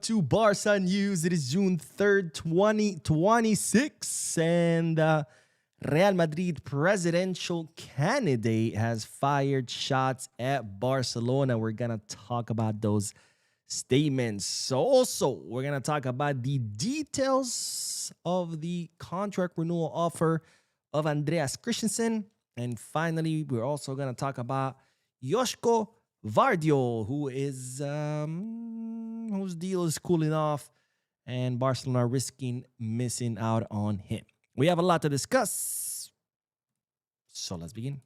to Barça News. It is June 3rd, 2026, and Real Madrid presidential candidate has fired shots at Barcelona. We're going to talk about those statements. Also, we're going to talk about the details of the contract renewal offer of Andreas Christensen. And finally, we're also going to talk about Josko Gvardiol, whose deal is cooling off, and Barcelona risking missing out on him. We have a lot to discuss, so let's begin.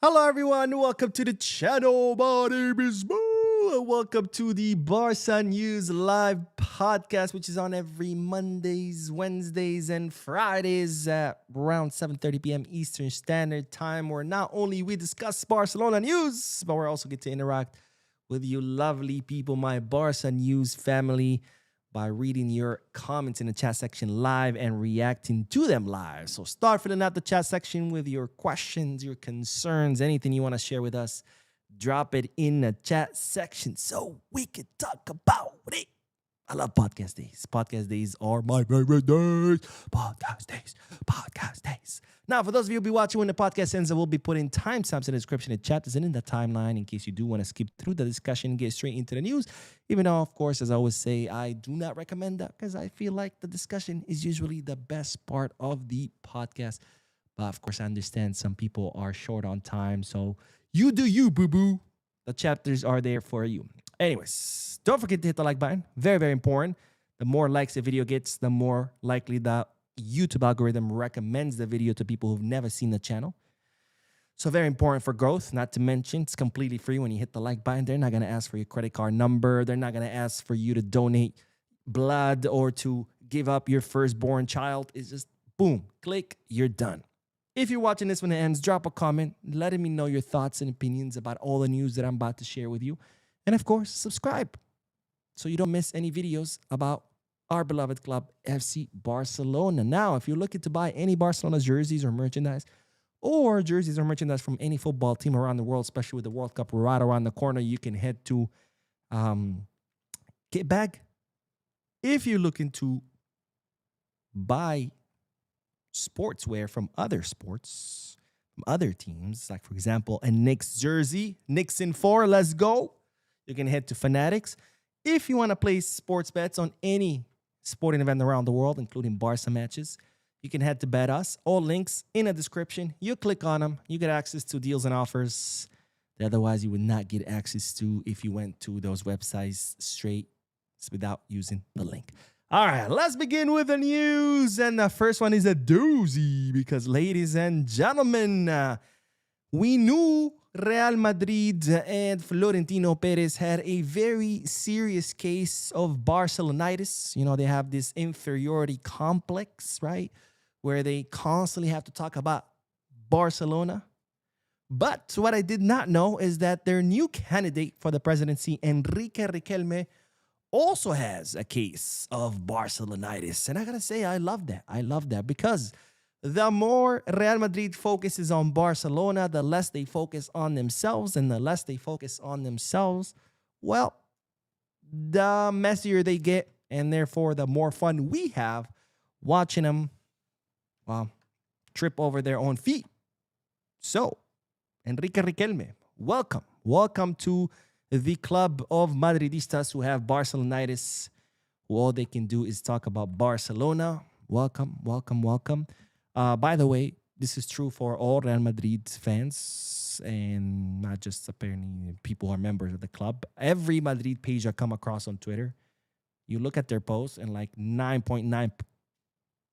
Hello everyone, welcome to the channel. My name is Mo. Welcome to the Barça News live podcast, which is on every Mondays, Wednesdays, and Fridays at around 7:30 p.m. Eastern Standard Time, where not only we discuss Barcelona news, but we also get to interact with you lovely people, my Barça News family, by reading your comments in the chat section live and reacting to them live. So start filling out the chat section with your questions, your concerns, anything you want to share with us. Drop it in the chat section so we can talk about it. I love podcast days. Podcast days are my favorite days. Podcast days. Now, for those of you who'll be watching when the podcast ends, I will be putting timestamps in the description. The chat is in the timeline in case you do want to skip through the discussion and get straight into the news. Even though, of course, as I always say, I do not recommend that because I feel like the discussion is usually the best part of the podcast. But, of course, I understand some people are short on time. So you do you, boo-boo. The chapters are there for you. Anyways, don't forget to hit the like button. Very, very important. The more likes the video gets, the more likely the YouTube algorithm recommends the video to people who've never seen the channel. So very important for growth, not to mention it's completely free when you hit the like button. They're not going to ask for your credit card number. They're not going to ask for you to donate blood or to give up your firstborn child. It's just boom, click, you're done. If you're watching this when it ends, drop a comment letting me know your thoughts and opinions about all the news that I'm about to share with you. And of course, subscribe so you don't miss any videos about our beloved club, FC Barcelona. Now, if you're looking to buy any Barcelona jerseys or merchandise from any football team around the world, especially with the World Cup right around the corner, you can head to Kitbag. If you're looking to buy sportswear from other sports, from other teams, like, for example, a Knicks jersey, Knicks in 4, let's go. You can head to Fanatics. If you want to place sports bets on any sporting event around the world, including Barca matches, you can head to Bet Us. All links in the description. You click on them. You get access to deals and offers that otherwise you would not get access to if you went to those websites straight without using the link. All right, let's begin with the news. And the first one is a doozy because, ladies and gentlemen, we knew Real Madrid and Florentino Perez had a very serious case of Barcelonitis. You know, they have this inferiority complex, right? Where they constantly have to talk about Barcelona. But what I did not know is that their new candidate for the presidency, Enrique Riquelme, also has a case of Barcelonitis. And I gotta say, I love that. I love that because the more Real Madrid focuses on Barcelona, the less they focus on themselves. And the less they focus on themselves, well, the messier they get. And therefore, the more fun we have watching them, well, trip over their own feet. So, Enrique Riquelme, welcome. Welcome to the club of Madridistas who have Barcelonitis, who all they can do is talk about Barcelona. Welcome, welcome, welcome. By the way, this is true for all Real Madrid fans and not just apparently people who are members of the club. Every Madrid page I come across on Twitter, you look at their posts and like 9.9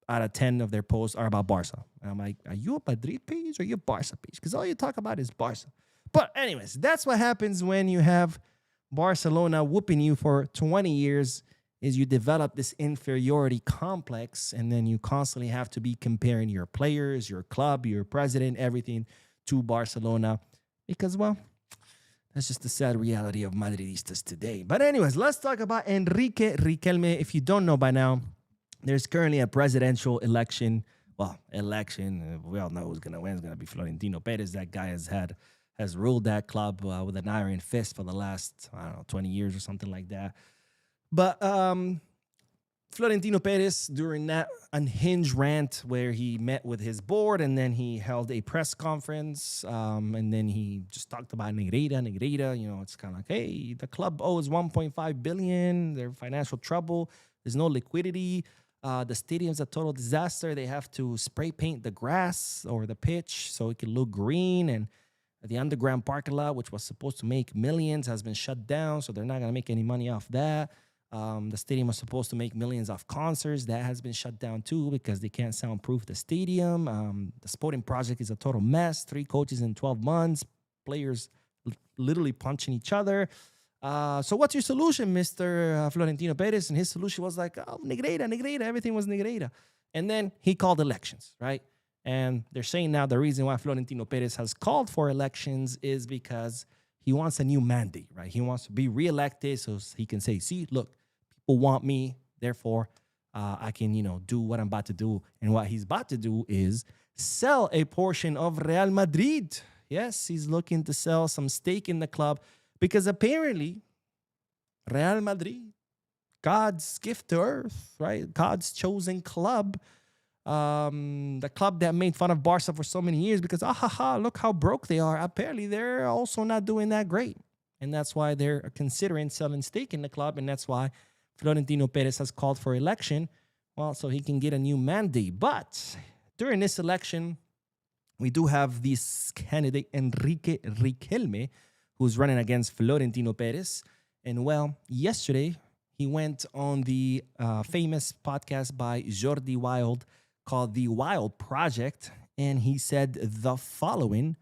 out of 10 of their posts are about Barca. And I'm like, are you a Madrid page or are you a Barca page? Because all you talk about is Barca. But anyways, that's what happens when you have Barcelona whooping you for 20 years is you develop this inferiority complex, and then you constantly have to be comparing your players, your club, your president, everything to Barcelona because, well, that's just the sad reality of Madridistas today. But anyways, let's talk about Enrique Riquelme. If you don't know by now, there's currently a presidential election. Well, election. We all know who's going to win. It's going to be Florentino Perez. That guy has ruled that club with an iron fist for the last, I don't know, 20 years or something like that. But Florentino Perez, during that unhinged rant where he met with his board and then he held a press conference and then he just talked about Negreira. You know, it's kind of like, hey, the club owes 1.5 billion. They're in financial trouble. There's no liquidity. The stadium's a total disaster. They have to spray paint the grass or the pitch so it can look green. And the underground parking lot, which was supposed to make millions, has been shut down. So they're not going to make any money off that. The stadium was supposed to make millions off concerts. That has been shut down too because they can't soundproof the stadium. The sporting project is a total mess. 3 coaches in 12 months. Players literally punching each other. So what's your solution, Mr. Florentino Perez? And his solution was like, oh, Negreira. Everything was Negreira. And then he called elections, right? And they're saying now the reason why Florentino Perez has called for elections is because he wants a new mandate, right? He wants to be reelected so he can say, see, look, people want me, therefore I can, do what I'm about to do. And what he's about to do is sell a portion of Real Madrid. Yes, he's looking to sell some stake in the club because apparently Real Madrid, God's gift to earth, right? God's chosen club, the club that made fun of Barca for so many years because, look how broke they are. Apparently, they're also not doing that great. And that's why they're considering selling stake in the club. And that's why Florentino Perez has called for election, well, so he can get a new mandate. But during this election, we do have this candidate, Enrique Riquelme, who's running against Florentino Perez. And, well, yesterday, he went on the famous podcast by Jordi Wild called The Wild Project, and he said the following,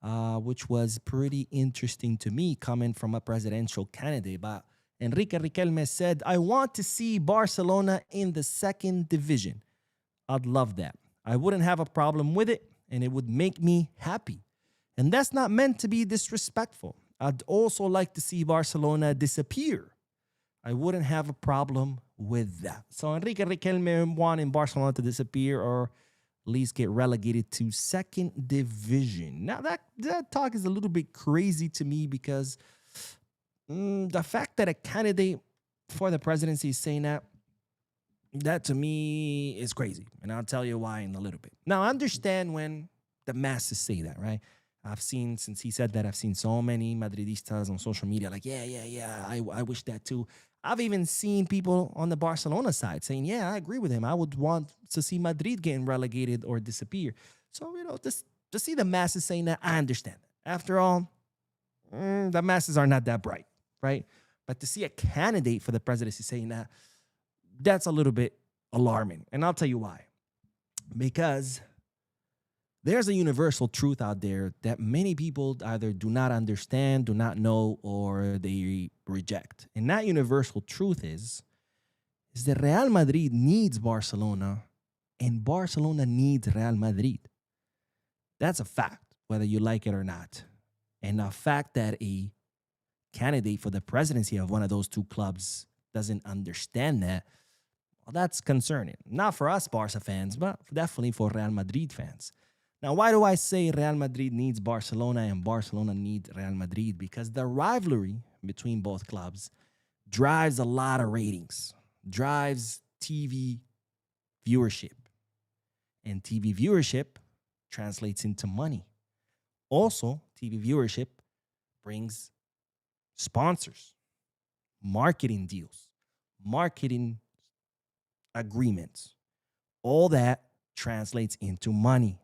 which was pretty interesting to me coming from a presidential candidate. But Enrique Riquelme said, I want to see Barcelona in the second division. I'd love that. I wouldn't have a problem with it, and it would make me happy. And that's not meant to be disrespectful. I'd also like to see Barcelona disappear. I wouldn't have a problem with that. So Enrique Riquelme wanting Barcelona to disappear or at least get relegated to second division. Now, that talk is a little bit crazy to me because the fact that a candidate for the presidency is saying that to me is crazy. And I'll tell you why in a little bit. Now, I understand when the masses say that, right? I've seen, since he said that, I've seen so many Madridistas on social media like, yeah, I wish that too. I've even seen people on the Barcelona side saying, yeah, I agree with him. I would want to see Madrid getting relegated or disappear. So, just to see the masses saying that, I understand that. After all, the masses are not that bright, right? But to see a candidate for the presidency saying that, that's a little bit alarming. And I'll tell you why. Because there's a universal truth out there that many people either do not understand, do not know, or they reject. And that universal truth is that Real Madrid needs Barcelona and Barcelona needs Real Madrid. That's a fact, whether you like it or not. And the fact that a candidate for the presidency of one of those two clubs doesn't understand that, well, that's concerning. Not for us Barca fans, but definitely for Real Madrid fans. Now, why do I say Real Madrid needs Barcelona and Barcelona needs Real Madrid? Because the rivalry between both clubs drives a lot of ratings, drives TV viewership. And TV viewership translates into money. Also, TV viewership brings sponsors, marketing deals, marketing agreements. All that translates into money.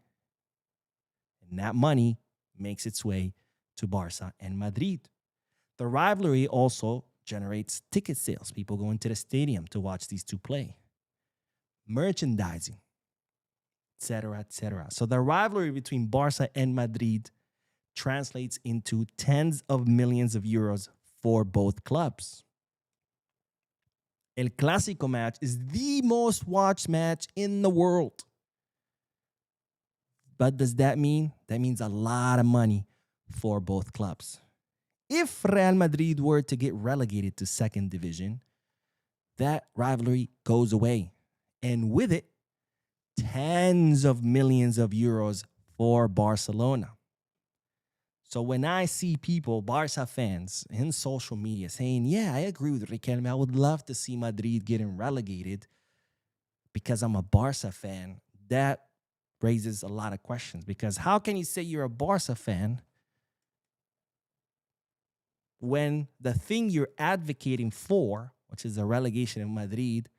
And that money makes its way to Barca and Madrid. The rivalry also generates ticket sales. People go into the stadium to watch these two play. Merchandising, etc., etc. So the rivalry between Barca and Madrid translates into tens of millions of euros for both clubs. El Clásico match is the most watched match in the world. But does that mean? That means a lot of money for both clubs. If Real Madrid were to get relegated to second division, that rivalry goes away. And with it, tens of millions of euros for Barcelona. So when I see people, Barca fans, in social media saying, yeah, I agree with Riquelme. I would love to see Madrid getting relegated because I'm a Barca fan, that raises a lot of questions. Because how can you say you're a Barca fan when the thing you're advocating for, which is the relegation of Madrid,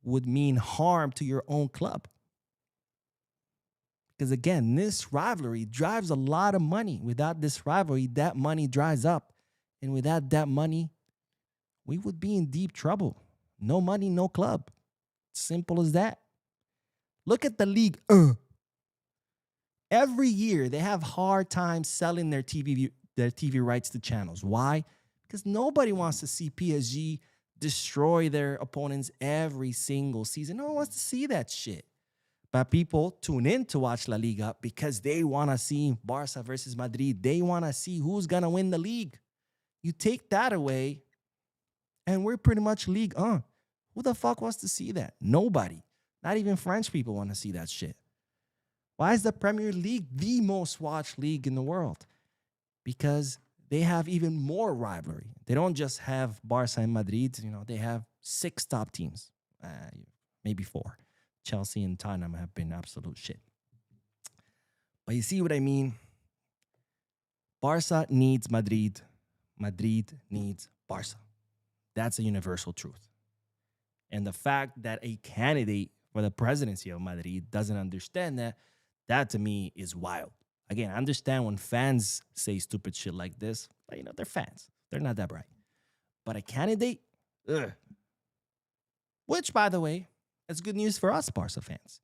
would mean harm to your own club? Because again, this rivalry drives a lot of money. Without this rivalry, that money dries up. And without that money, we would be in deep trouble. No money, no club. Simple as that. Look at the league. Every year, they have hard time selling their TV rights to channels. Why? Because nobody wants to see PSG destroy their opponents every single season. No one wants to see that shit. But people tune in to watch La Liga because they want to see Barca versus Madrid. They want to see who's going to win the league. You take that away, and we're pretty much League 1. Who the fuck wants to see that? Nobody. Not even French people want to see that shit. Why is the Premier League the most watched league in the world? Because they have even more rivalry. They don't just have Barca and Madrid. They have 6 top teams, maybe 4. Chelsea and Tottenham have been absolute shit. But you see what I mean? Barca needs Madrid. Madrid needs Barca. That's a universal truth. And the fact that a candidate for the presidency of Madrid doesn't understand that to me is wild. Again, I understand when fans say stupid shit like this, but they're fans. They're not that bright. But a candidate, which, by the way, that's good news for us Barca fans,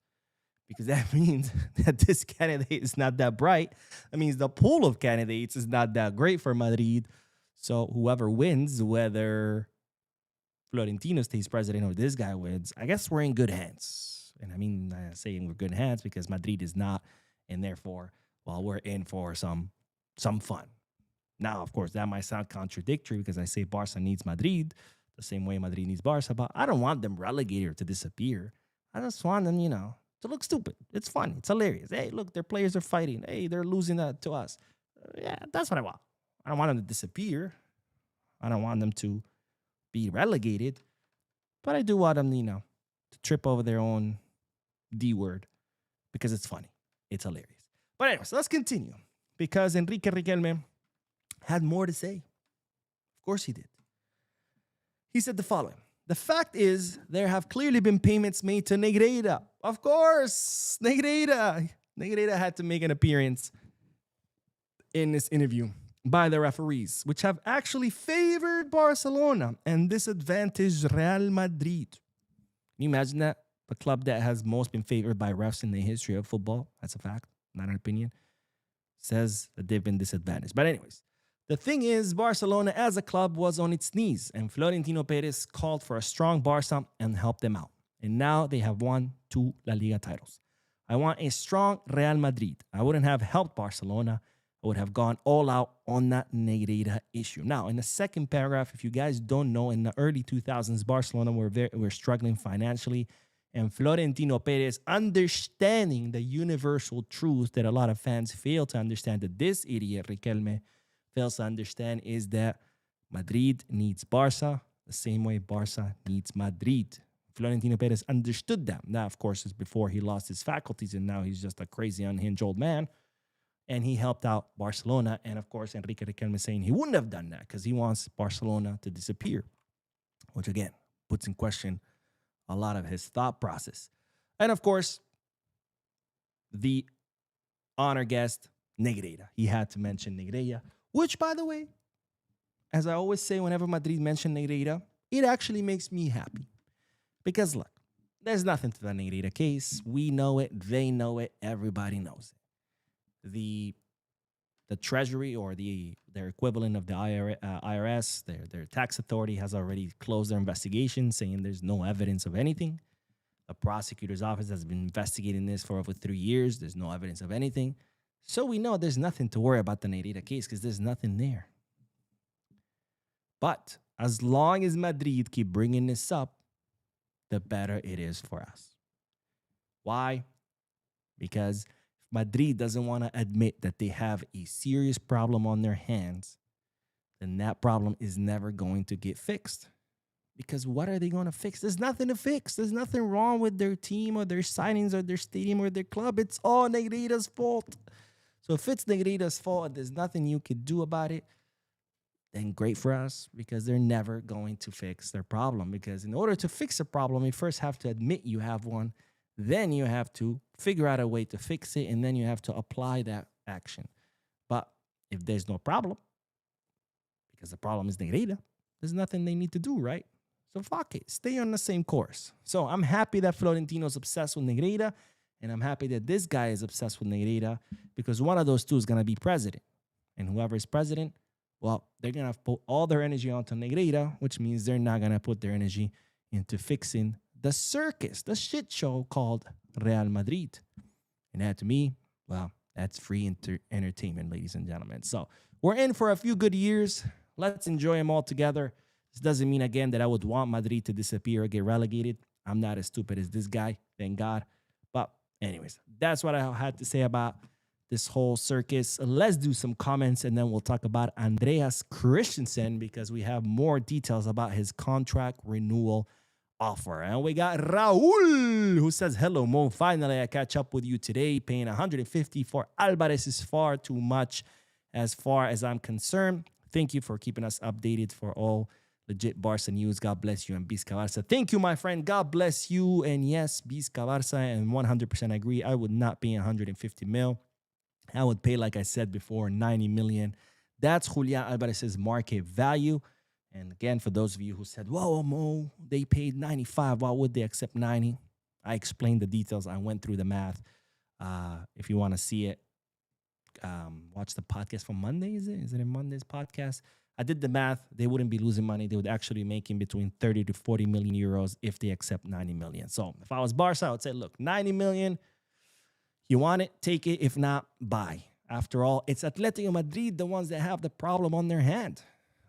because that means that this candidate is not that bright. That means the pool of candidates is not that great for Madrid. So whoever wins, whether Florentino stays president or this guy wins, I guess we're in good hands. And I mean, I'm saying we're good hands because Madrid is not, and therefore, well, we're in for some fun. Now, of course, that might sound contradictory because I say Barca needs Madrid the same way Madrid needs Barca, but I don't want them relegated or to disappear. I just want them, to look stupid. It's fun. It's hilarious. Hey, look, their players are fighting. Hey, they're losing to us. Yeah, that's what I want. I don't want them to disappear. I don't want them to be relegated, but I do want them, to trip over their own D word because it's funny. It's hilarious. But anyways, let's continue because Enrique Riquelme had more to say. Of course he did. He said the following. The fact is, there have clearly been payments made to Negreira. Of course, Negreira. Negreira had to make an appearance in this interview by the referees, which have actually favored Barcelona and disadvantaged Real Madrid. Can you imagine that? The club that has most been favored by refs in the history of football, that's a fact, not an opinion, says that they've been disadvantaged. But anyways, the thing is, Barcelona as a club was on its knees, and Florentino Perez called for a strong Barca and helped them out. And now they have won 2 La Liga titles. I want a strong Real Madrid. I wouldn't have helped Barcelona. I would have gone all out on that Negreira issue. Now, in the second paragraph, if you guys don't know, in the early 2000s, Barcelona were struggling financially, and Florentino Perez, understanding the universal truth that a lot of fans fail to understand, that this idiot, Riquelme, fails to understand, is that Madrid needs Barca the same way Barca needs Madrid. Florentino Perez understood that. That, of course, is before he lost his faculties, and now he's just a crazy, unhinged old man. And he helped out Barcelona. And, of course, Enrique Riquelme saying he wouldn't have done that because he wants Barcelona to disappear, which, again, puts in question a lot of his thought process. And, of course, the honor guest, Negreira. He had to mention Negreira, which, by the way, as I always say whenever Madrid mention Negreira, it actually makes me happy. Because, look, there's nothing to the Negreira case. We know it. They know it. Everybody knows it. The Treasury or their equivalent of the IRS, their tax authority, has already closed their investigation, saying there's no evidence of anything. The prosecutor's office has been investigating this for over 3 years. There's no evidence of anything. So we know there's nothing to worry about the Negrita case because there's nothing there. But as long as Madrid keep bringing this up, the better it is for us. Why? Because Madrid doesn't want to admit that they have a serious problem on their hands, then that problem is never going to get fixed. Because what are they going to fix? There's nothing to fix. There's nothing wrong with their team or their signings or their stadium or their club. It's all Negrita's fault. So if it's Negrita's fault and there's nothing you could do about it, then great for us, because they're never going to fix their problem. Because in order to fix a problem, you first have to admit you have one. Then you have to figure out a way to fix it, and then you have to apply that action. But if there's no problem, because the problem is Negrita, there's nothing they need to do, right? So fuck it. Stay on the same course. So I'm happy that Florentino's obsessed with Negrita, and I'm happy that this guy is obsessed with Negrita, because one of those two is going to be president. And whoever is president, well, they're going to put all their energy onto Negrita, which means they're not going to put their energy into fixing the circus, the shit show called Real Madrid. And that, to me, well, that's free entertainment, ladies and gentlemen. So we're in for a few good years. Let's enjoy them all together. This doesn't mean, again, that I would want Madrid to disappear or get relegated. I'm not as stupid as this guy, thank God. But anyways, that's what I had to say about this whole circus. Let's do some comments, and then we'll talk about Andreas Christensen, because we have more details about his contract renewal offer. And we got Raul, who says, hello, Mo. Finally, I catch up with you today. Paying 150 for Alvarez is far too much as far as I'm concerned. Thank you for keeping us updated for all legit Barca news. God bless you, and Bizca Barca. Thank you, my friend. God bless you. And yes, Bizca Barca, and 100% agree. I would not pay 150 mil. I would pay, like I said before, 90 million. That's Julian Alvarez's market value. And again, for those of you who said, whoa, Mo, they paid 95. Why would they accept 90? I explained the details. I went through the math. If you want to see it, watch the podcast from Monday. Is it in Monday's podcast? I did the math. They wouldn't be losing money. They would actually be making between 30 to 40 million euros if they accept 90 million. So if I was Barca, I would say, look, 90 million, you want it, take it. If not, buy. After all, it's Atletico Madrid, the ones that have the problem on their hand.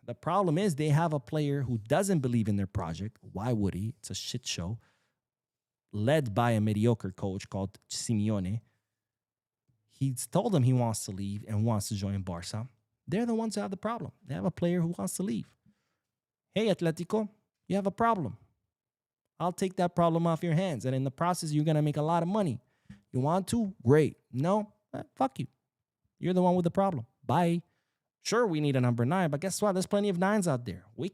The problem is they have a player who doesn't believe in their project. Why would he? It's a shit show. Led by a mediocre coach called Simeone. He's told them he wants to leave and wants to join Barca. They're the ones who have the problem. They have a player who wants to leave. Hey, Atletico, you have a problem. I'll take that problem off your hands. And in the process, you're going to make a lot of money. You want to? Great. No? Fuck you. You're the one with the problem. Bye. Sure, we need a number 9, but guess what? There's plenty of 9s out there. We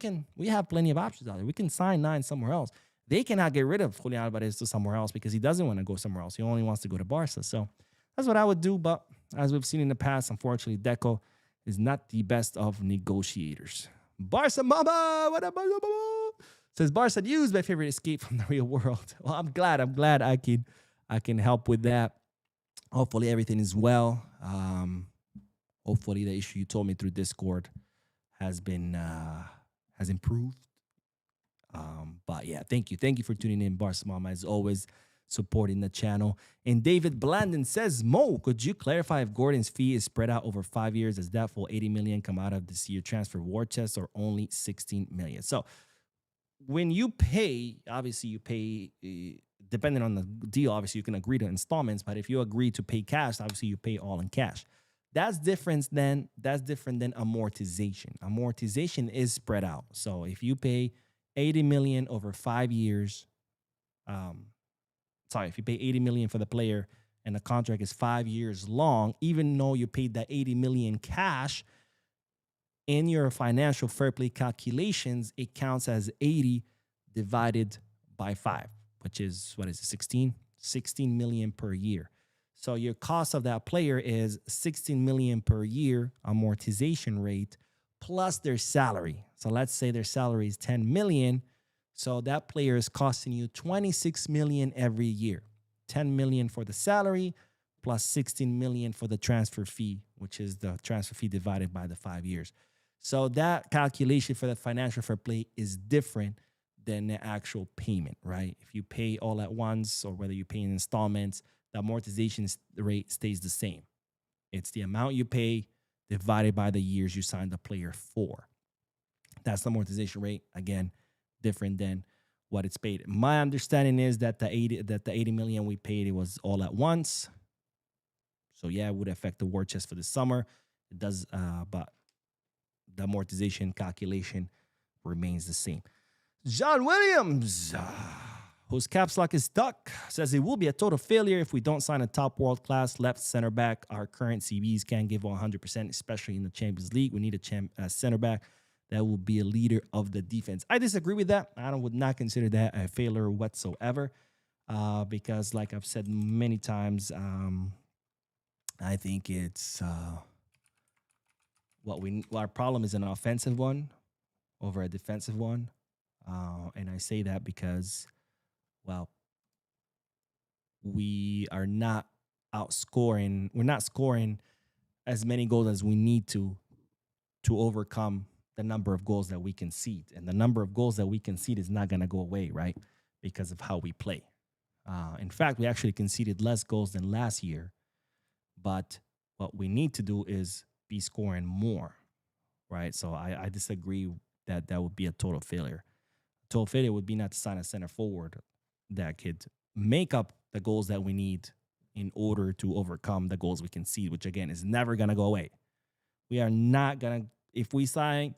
have plenty of options out there. We can sign 9 somewhere else. They cannot get rid of Julian Alvarez to somewhere else because he doesn't want to go somewhere else. He only wants to go to Barca. So that's what I would do. But as we've seen in the past, unfortunately, Deco is not the best of negotiators. Barca Mama! What up, Barca Mama? Says Barca News, my favorite escape from the real world. Well, I'm glad I can help with that. Hopefully everything is well. Hopefully the issue you told me through Discord has improved. But yeah, thank you for tuning in, Barca Mama, as always, supporting the channel. And David Blandon says, Mo, could you clarify if Gordon's fee is spread out over 5 years? Does that full 80 million come out of this year transfer war chest, or only 16 million? So when you pay, obviously you pay, depending on the deal, obviously you can agree to installments, but if you agree to pay cash, obviously you pay all in cash. That's different than amortization. Amortization is spread out. So if you pay 80 million over 5 years, if you pay 80 million for the player and the contract is 5 years long, even though you paid that 80 million cash, in your financial fair play calculations, it counts as 80 divided by 5, which is, 16 million per year. So your cost of that player is 16 million per year amortization rate plus their salary. So let's say their salary is 10 million. So that player is costing you 26 million every year. 10 million for the salary plus 16 million for the transfer fee, which is the transfer fee divided by the 5 years. So that calculation for the financial fair play is different than the actual payment, right? If you pay all at once or whether you pay in installments, the amortization rate stays the same. It's the amount you pay divided by the years you signed the player for. That's the amortization rate. Again, different than what it's paid. My understanding is that the 80 million we paid, it was all at once. So yeah, it would affect the war chest for the summer. It does, but the amortization calculation remains the same. John Williams, whose caps lock is stuck, says it will be a total failure if we don't sign a top world-class left center back. Our current CBs can't give 100%, especially in the Champions League. We need a center back that will be a leader of the defense. I disagree with that. I would not consider that a failure whatsoever, because, like I've said many times, I think it's our problem is an offensive one over a defensive one, and I say that because, well, we are not outscoring. We're not scoring as many goals as we need to overcome the number of goals that we concede. And the number of goals that we concede is not going to go away, right? Because of how we play. In fact, we actually conceded less goals than last year. But what we need to do is be scoring more, right? So I disagree that would be a total failure. Total failure would be not to sign a center forward that could make up the goals that we need in order to overcome the goals we concede, which, again, is never going to go away. We are not going to, if we sign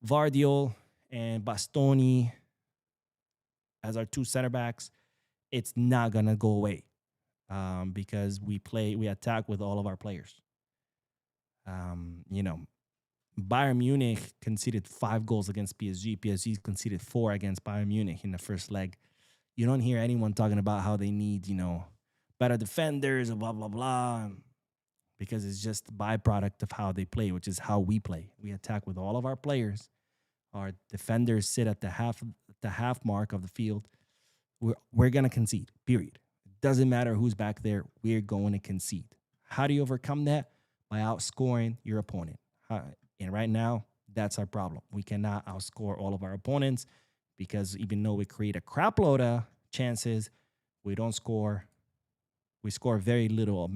Gvardiol and Bastoni as our two center backs, it's not going to go away because we attack with all of our players. Bayern Munich conceded 5 goals against PSG. PSG conceded 4 against Bayern Munich in the first leg. You don't hear anyone talking about how they need, better defenders, blah, blah, blah, because it's just a byproduct of how they play, which is how we play. We attack with all of our players. Our defenders sit at the half mark of the field. We're going to concede, period. It doesn't matter who's back there. We're going to concede. How do you overcome that? By outscoring your opponent. And right now, that's our problem. We cannot outscore all of our opponents because even though we create a crap load of chances, we don't score. We score very little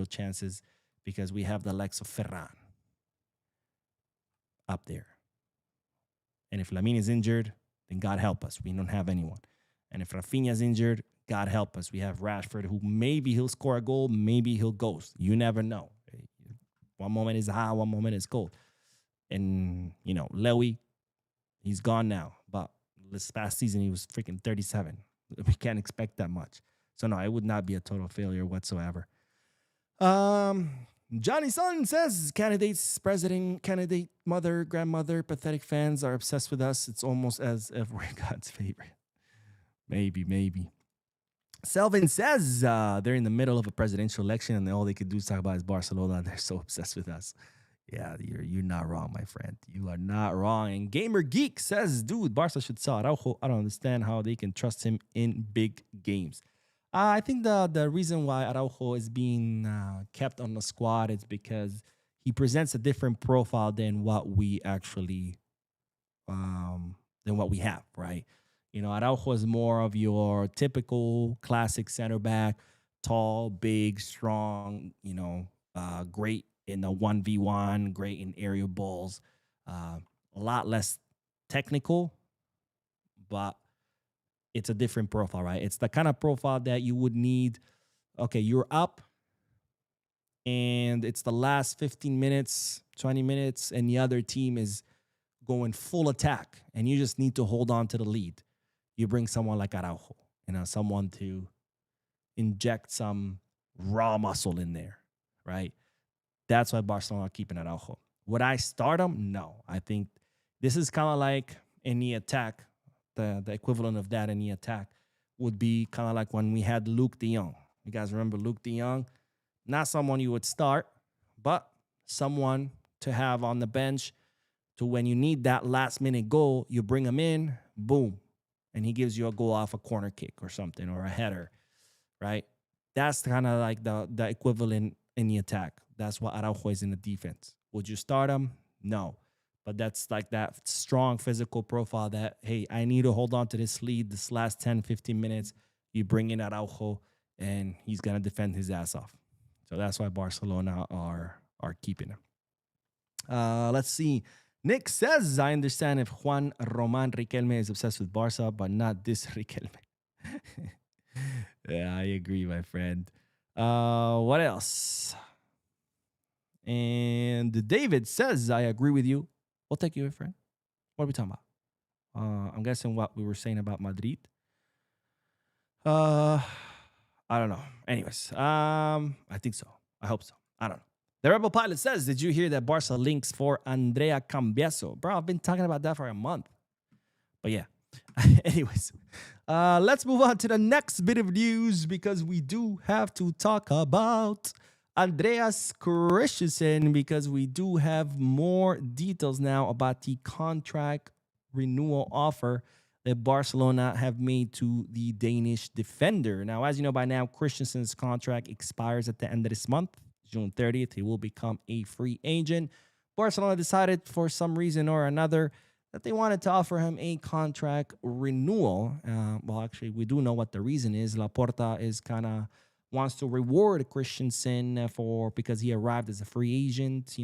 chances because we have the likes of Ferran up there. And if Lamine is injured, then God help us. We don't have anyone. And if Rafinha is injured, God help us. We have Rashford, who maybe he'll score a goal, maybe he'll ghost. You never know. One moment is hot, one moment is cold. And, Lewy, he's gone now. But this past season, he was freaking 37. We can't expect that much. So, no, it would not be a total failure whatsoever. Johnny Sun says, candidates, president, candidate, mother, grandmother, pathetic fans are obsessed with us. It's almost as if we're God's favorite. Maybe. Selvin says they're in the middle of a presidential election and all they could do is talk about is Barcelona. They're so obsessed with us. Yeah, you're not wrong, my friend. You are not wrong. And Gamer Geek says, dude, Barca should sell Araujo. I don't understand how they can trust him in big games. I think the reason why Araujo is being kept on the squad is because he presents a different profile than what we actually have, right? Araujo is more of your typical classic center back, tall, big, strong, great in the 1v1, great in aerial balls, a lot less technical, but it's a different profile, right? It's the kind of profile that you would need. Okay, you're up, and it's the last 15 minutes, 20 minutes, and the other team is going full attack, and you just need to hold on to the lead. You bring someone like Araujo, someone to inject some raw muscle in there, right? That's why Barcelona are keeping Araujo. Would I start him? No. I think this is kind of like in the attack, the equivalent of that in the attack would be kind of like when we had Luke de Jong. You guys remember Luke de Jong? Not someone you would start, but someone to have on the bench to when you need that last-minute goal, you bring him in, boom, and he gives you a goal off a corner kick or something or a header, right? That's kind of like the equivalent in the attack. That's what Araujo is in the defense. Would you start him? No. But that's like that strong physical profile that, hey, I need to hold on to this lead this last 10, 15 minutes. You bring in Araujo, and he's going to defend his ass off. So that's why Barcelona are keeping him. Let's see. Nick says, I understand if Juan Roman Riquelme is obsessed with Barca, but not this Riquelme. Yeah, I agree, my friend. What else? And David says, I agree with you. Well, thank you, my friend. What are we talking about? I'm guessing what we were saying about Madrid. I don't know. Anyways, I think so. I hope so. I don't know. The Rebel Pilot says, did you hear that Barca links for Andrea Cambiaso? Bro, I've been talking about that for a month. But yeah. Anyways, let's move on to the next bit of news because we do have to talk about Andreas Christensen because we do have more details now about the contract renewal offer that Barcelona have made to the Danish defender. Now, as you know by now, Christensen's contract expires at the end of this month, June 30th. He will become a free agent. Barcelona decided for some reason or another that they wanted to offer him a contract renewal. Well, actually, we do know what the reason is. Laporta is kind of wants to reward Christensen because he arrived as a free agent,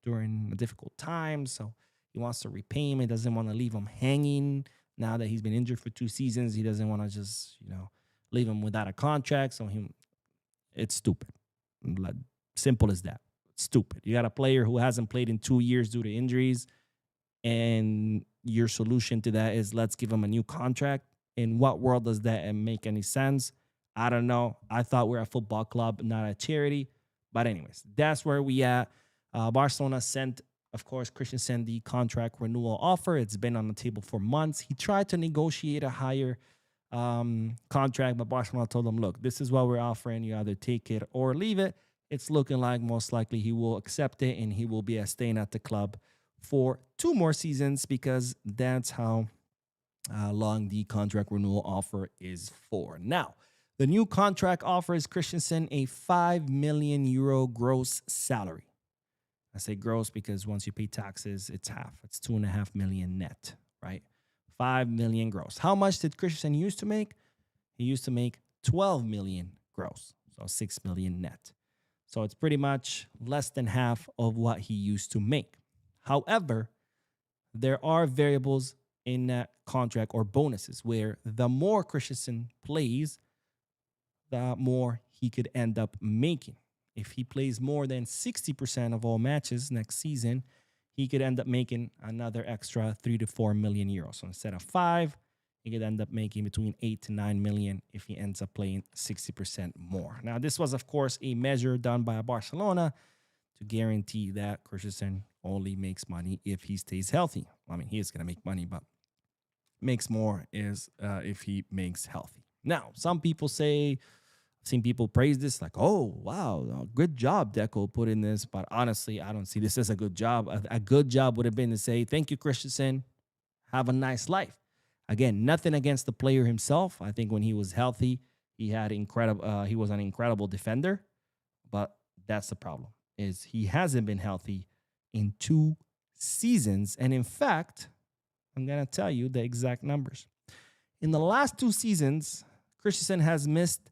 during a difficult time. So he wants to repay him. He doesn't want to leave him hanging. Now that he's been injured for 2 seasons, he doesn't want to just, leave him without a contract. So it's stupid. Simple as that. It's stupid. You got a player who hasn't played in 2 years due to injuries, and your solution to that is let's give him a new contract. In what world does that make any sense? I don't know. I thought we're a football club, not a charity. But anyways, that's where we at. Barcelona sent, of course, Christensen the contract renewal offer. It's been on the table for months. He tried to negotiate a higher contract, but Barcelona told him, look, this is what we're offering. You either take it or leave it. It's looking like most likely he will accept it, and he will be staying at the club for 2 more seasons because that's how long the contract renewal offer is for. Now, the new contract offers Christensen a 5 million euro gross salary. I say gross because once you pay taxes, it's half. It's 2.5 million net, right? 5 million gross. How much did Christensen used to make? He used to make 12 million gross, so 6 million net. So it's pretty much less than half of what he used to make. However, there are variables in that contract or bonuses where the more Christensen plays, the more he could end up making. If he plays more than 60% of all matches next season, he could end up making another extra 3 to 4 million euros. So instead of 5, he could end up making between 8 to 9 million if he ends up playing 60% more. Now, this was, of course, a measure done by Barcelona to guarantee that Christensen only makes money if he stays healthy. I mean, he is going to make money, but makes more is if he makes healthy. Now, some people say, I've seen people praise this like, oh, wow, good job, Deco, put in this. But honestly, I don't see this as a good job. A good job would have been to say, thank you, Christensen. Have a nice life. Again, nothing against the player himself. I think when he was healthy, he was an incredible defender. But that's the problem, is he hasn't been healthy in 2 seasons. And in fact, I'm going to tell you the exact numbers. In the last 2 seasons, Christensen has missed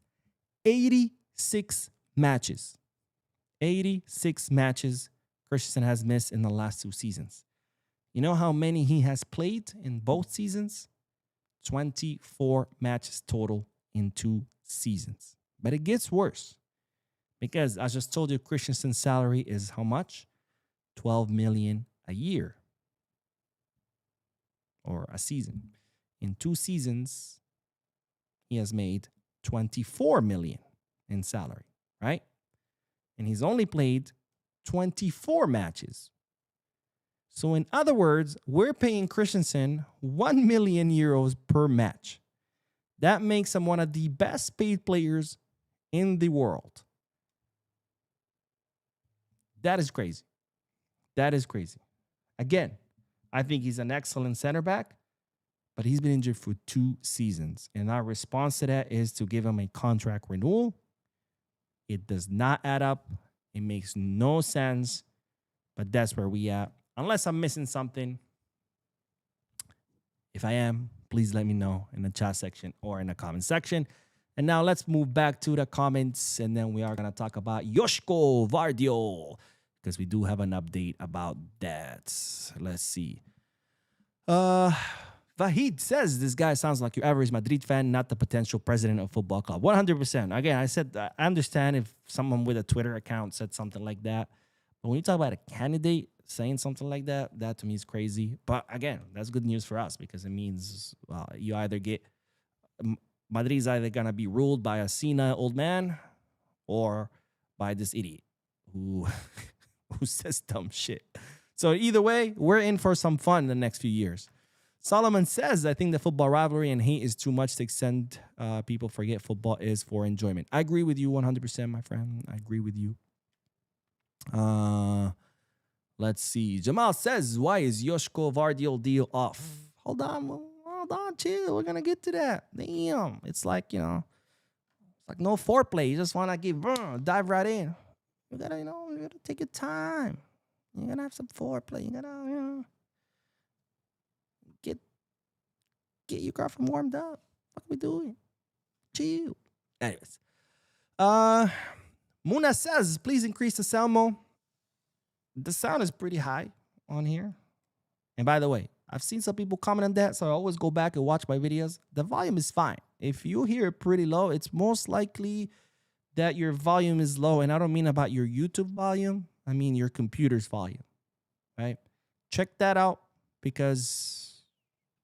86 matches. 86 matches Christensen has missed in the last 2 seasons. You know how many he has played in both seasons? 24 matches total in 2 seasons. But it gets worse because I just told you Christensen's salary is how much? 12 million a year or a season. In 2 seasons, he has made 24 million in salary, right? And he's only played 24 matches. So in other words, we're paying Christensen 1 million euros per match. That makes him one of the best paid players in the world. That is crazy. That is crazy. Again, I think he's an excellent center back, but he's been injured for 2 seasons. And our response to that is to give him a contract renewal. It does not add up. It makes no sense, but that's where we at. Unless I'm missing something. If I am, please let me know in the chat section or in the comment section. And now let's move back to the comments, and then we are going to talk about Josko Gvardiol, because we do have an update about that. Let's see. Vahid says, this guy sounds like your average Madrid fan, not the potential president of football club. 100%. Again, I said, I understand if someone with a Twitter account said something like that. But when you talk about a candidate saying something like that, that to me is crazy. But again, that's good news for us because it means you either get Madrid's either going to be ruled by a senile old man or by this idiot who who says dumb shit. So either way, we're in for some fun in the next few years. Solomon says, I think the football rivalry and hate is too much to extend. People forget football is for enjoyment. I agree with you 100%, my friend. I agree with you. Let's see. Jamal says, why is Josko Gvardiol deal off? Hold on, chill. We're going to get to that. Damn. It's like, it's like no foreplay. You just want to dive right in. You got to take your time. You got to have some foreplay. You got to, get your girlfriend warmed up. What are we doing? Chill. Anyways. Muna says, please increase the sound mode. The sound is pretty high on here. And by the way, I've seen some people comment on that, so I always go back and watch my videos. The volume is fine. If you hear it pretty low, it's most likely that your volume is low. And I don't mean about your YouTube volume. I mean your computer's volume, right? Check that out because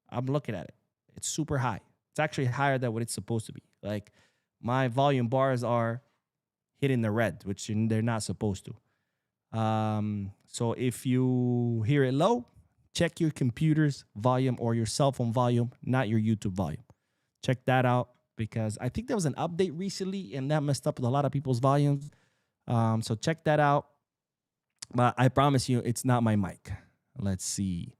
I'm looking at it. It's super high. It's actually higher than what it's supposed to be. Like my volume bars are hitting the red, which they're not supposed to. So if you hear it low, check your computer's volume or your cell phone volume, not your YouTube volume. Check that out because I think there was an update recently and that messed up with a lot of people's volumes. So check that out. But I promise you, it's not my mic. Let's see.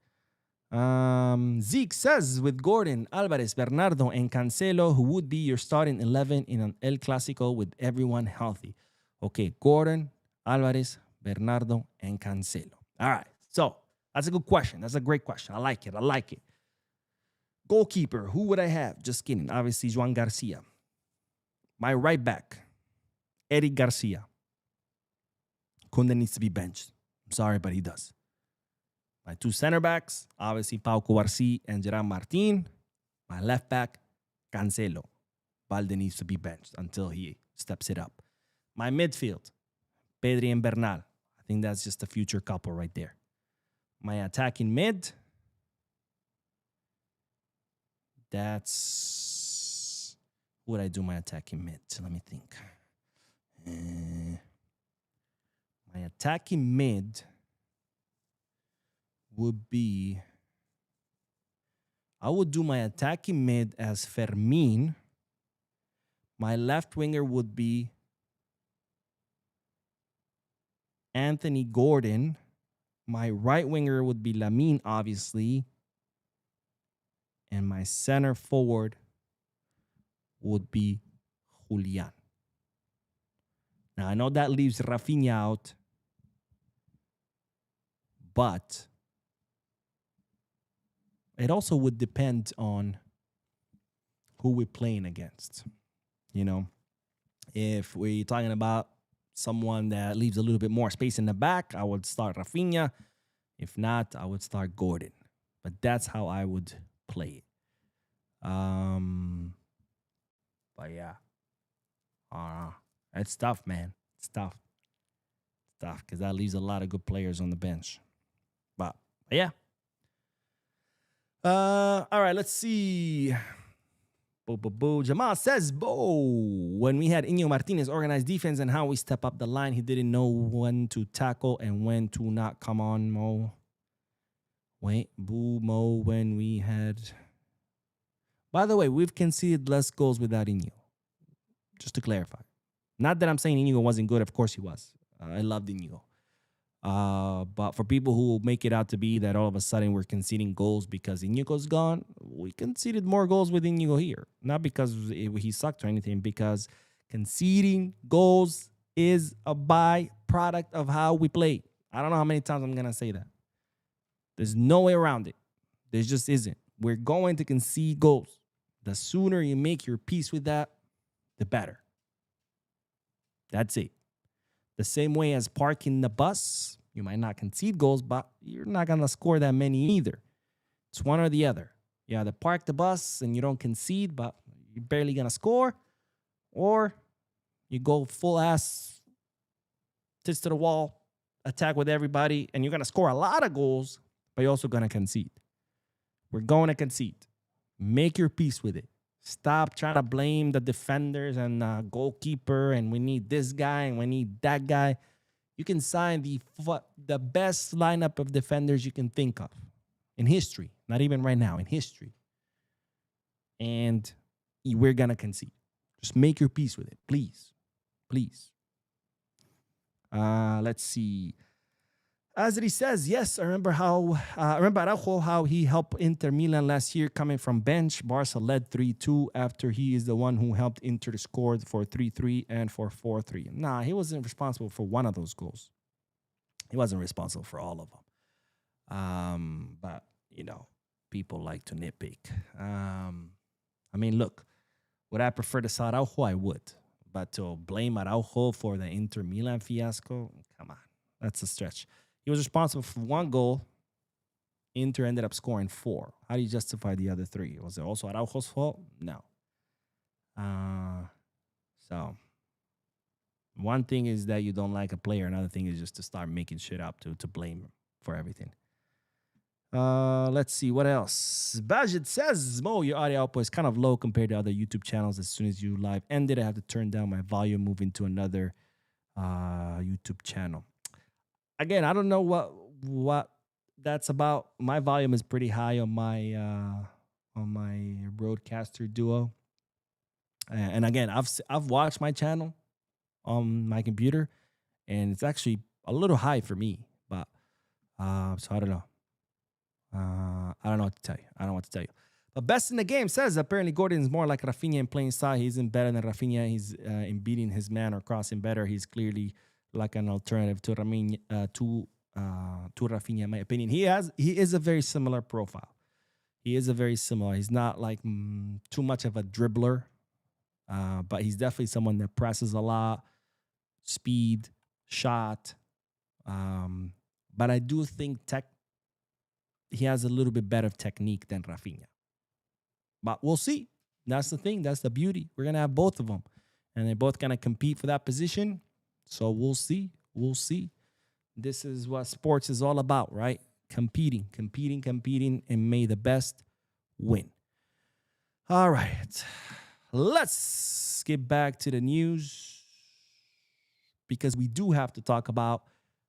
Zeke says, with Gordon, Alvarez, Bernardo, and Cancelo, who would be your starting 11 in an El Clásico with everyone healthy? Okay, Gordon, Alvarez, Bernardo, and Cancelo. All right, so that's a good question. That's a great question. I like it. Goalkeeper, who would I have? Just kidding. Obviously, Joan Garcia. My right back, Eric Garcia. Kunde needs to be benched. I'm sorry, but he does. My two center backs, obviously, Pau Cubarsí and Gerard Martin. My left back, Cancelo. Balde needs to be benched until he steps it up. My midfield, Pedri and Bernal. I think that's just a future couple right there. My attacking mid, that's... Who would I do my attacking mid? Let me think. My attacking mid would be... I would do my attacking mid as Fermin. My left winger would be Anthony Gordon. My right winger would be Lamine, obviously. And my center forward would be Julian. Now, I know that leaves Rafinha out. But it also would depend on who we're playing against. If we're talking about someone that leaves a little bit more space in the back, I would start Rafinha. If not, I would start Gordon. But that's how I would play it. But yeah. It's tough, man. It's tough. Because that leaves a lot of good players on the bench. But yeah. All right, let's see. Jamal says, when we had Iñigo Martinez organize defense and how we step up the line, he didn't know when to tackle and when to not. Come on, Mo. Wait, Mo, when we had... By the way, we've conceded less goals without Iñigo. Just to clarify. Not that I'm saying Iñigo wasn't good. Of course he was. I loved Iñigo. But for people who make it out to be that all of a sudden we're conceding goals because Iñigo's gone, we conceded more goals with Iñigo here. Not because he sucked or anything, because conceding goals is a byproduct of how we play. I don't know how many times I'm going to say that. There's no way around it. There just isn't. We're going to concede goals. The sooner you make your peace with that, the better. That's it. The same way as parking the bus, you might not concede goals, but you're not going to score that many either. It's one or the other. You either park the bus and you don't concede, but you're barely going to score, or you go full ass, tits to the wall, attack with everybody, and you're going to score a lot of goals, but you're also going to concede. We're going to concede. Make your peace with it. Stop trying to blame the defenders and goalkeeper, and we need this guy and we need that guy. You can sign the best lineup of defenders you can think of in history, not even right now, in history. And we're going to concede. Just make your peace with it, please. Please. Let's see. As he says, yes, I remember Araujo, how he helped Inter Milan last year coming from bench. Barca led 3-2 after he is the one who helped Inter to score for 3-3 and for 4-3. Nah, he wasn't responsible for one of those goals. He wasn't responsible for all of them. But, you know, people like to nitpick. I mean, look, would I prefer to sell Araujo? I would. But to blame Araujo for the Inter Milan fiasco, come on, that's a stretch. He was responsible for one goal. Inter ended up scoring 4. How do you justify the other 3? Was it also Araujo's fault? No. So one thing is that you don't like a player. Another thing is just to start making shit up to blame him for everything. Let's see what else. Bajit says, Mo, your audio output is kind of low compared to other YouTube channels. As soon as you live ended, I have to turn down my volume, move into another YouTube channel. Again, I don't know what that's about. My volume is pretty high on my broadcaster duo. And again, I've watched my channel on my computer, and it's actually a little high for me. But so I don't know. I don't know what to tell you. But best in the game says apparently Gordon is more like Rafinha in playing style. He isn't better than Rafinha. He's in beating his man or crossing better. He's clearly like an alternative to Rafinha, in my opinion. He is a very similar profile. He's not like too much of a dribbler, but he's definitely someone that presses a lot, speed, shot. But I do think he has a little bit better technique than Rafinha. But we'll see. That's the thing. That's the beauty. We're going to have both of them. And they're both going to compete for that position. So we'll see. We'll see. This is what sports is all about, right? Competing, and may the best win. All right. Let's get back to the news, because we do have to talk about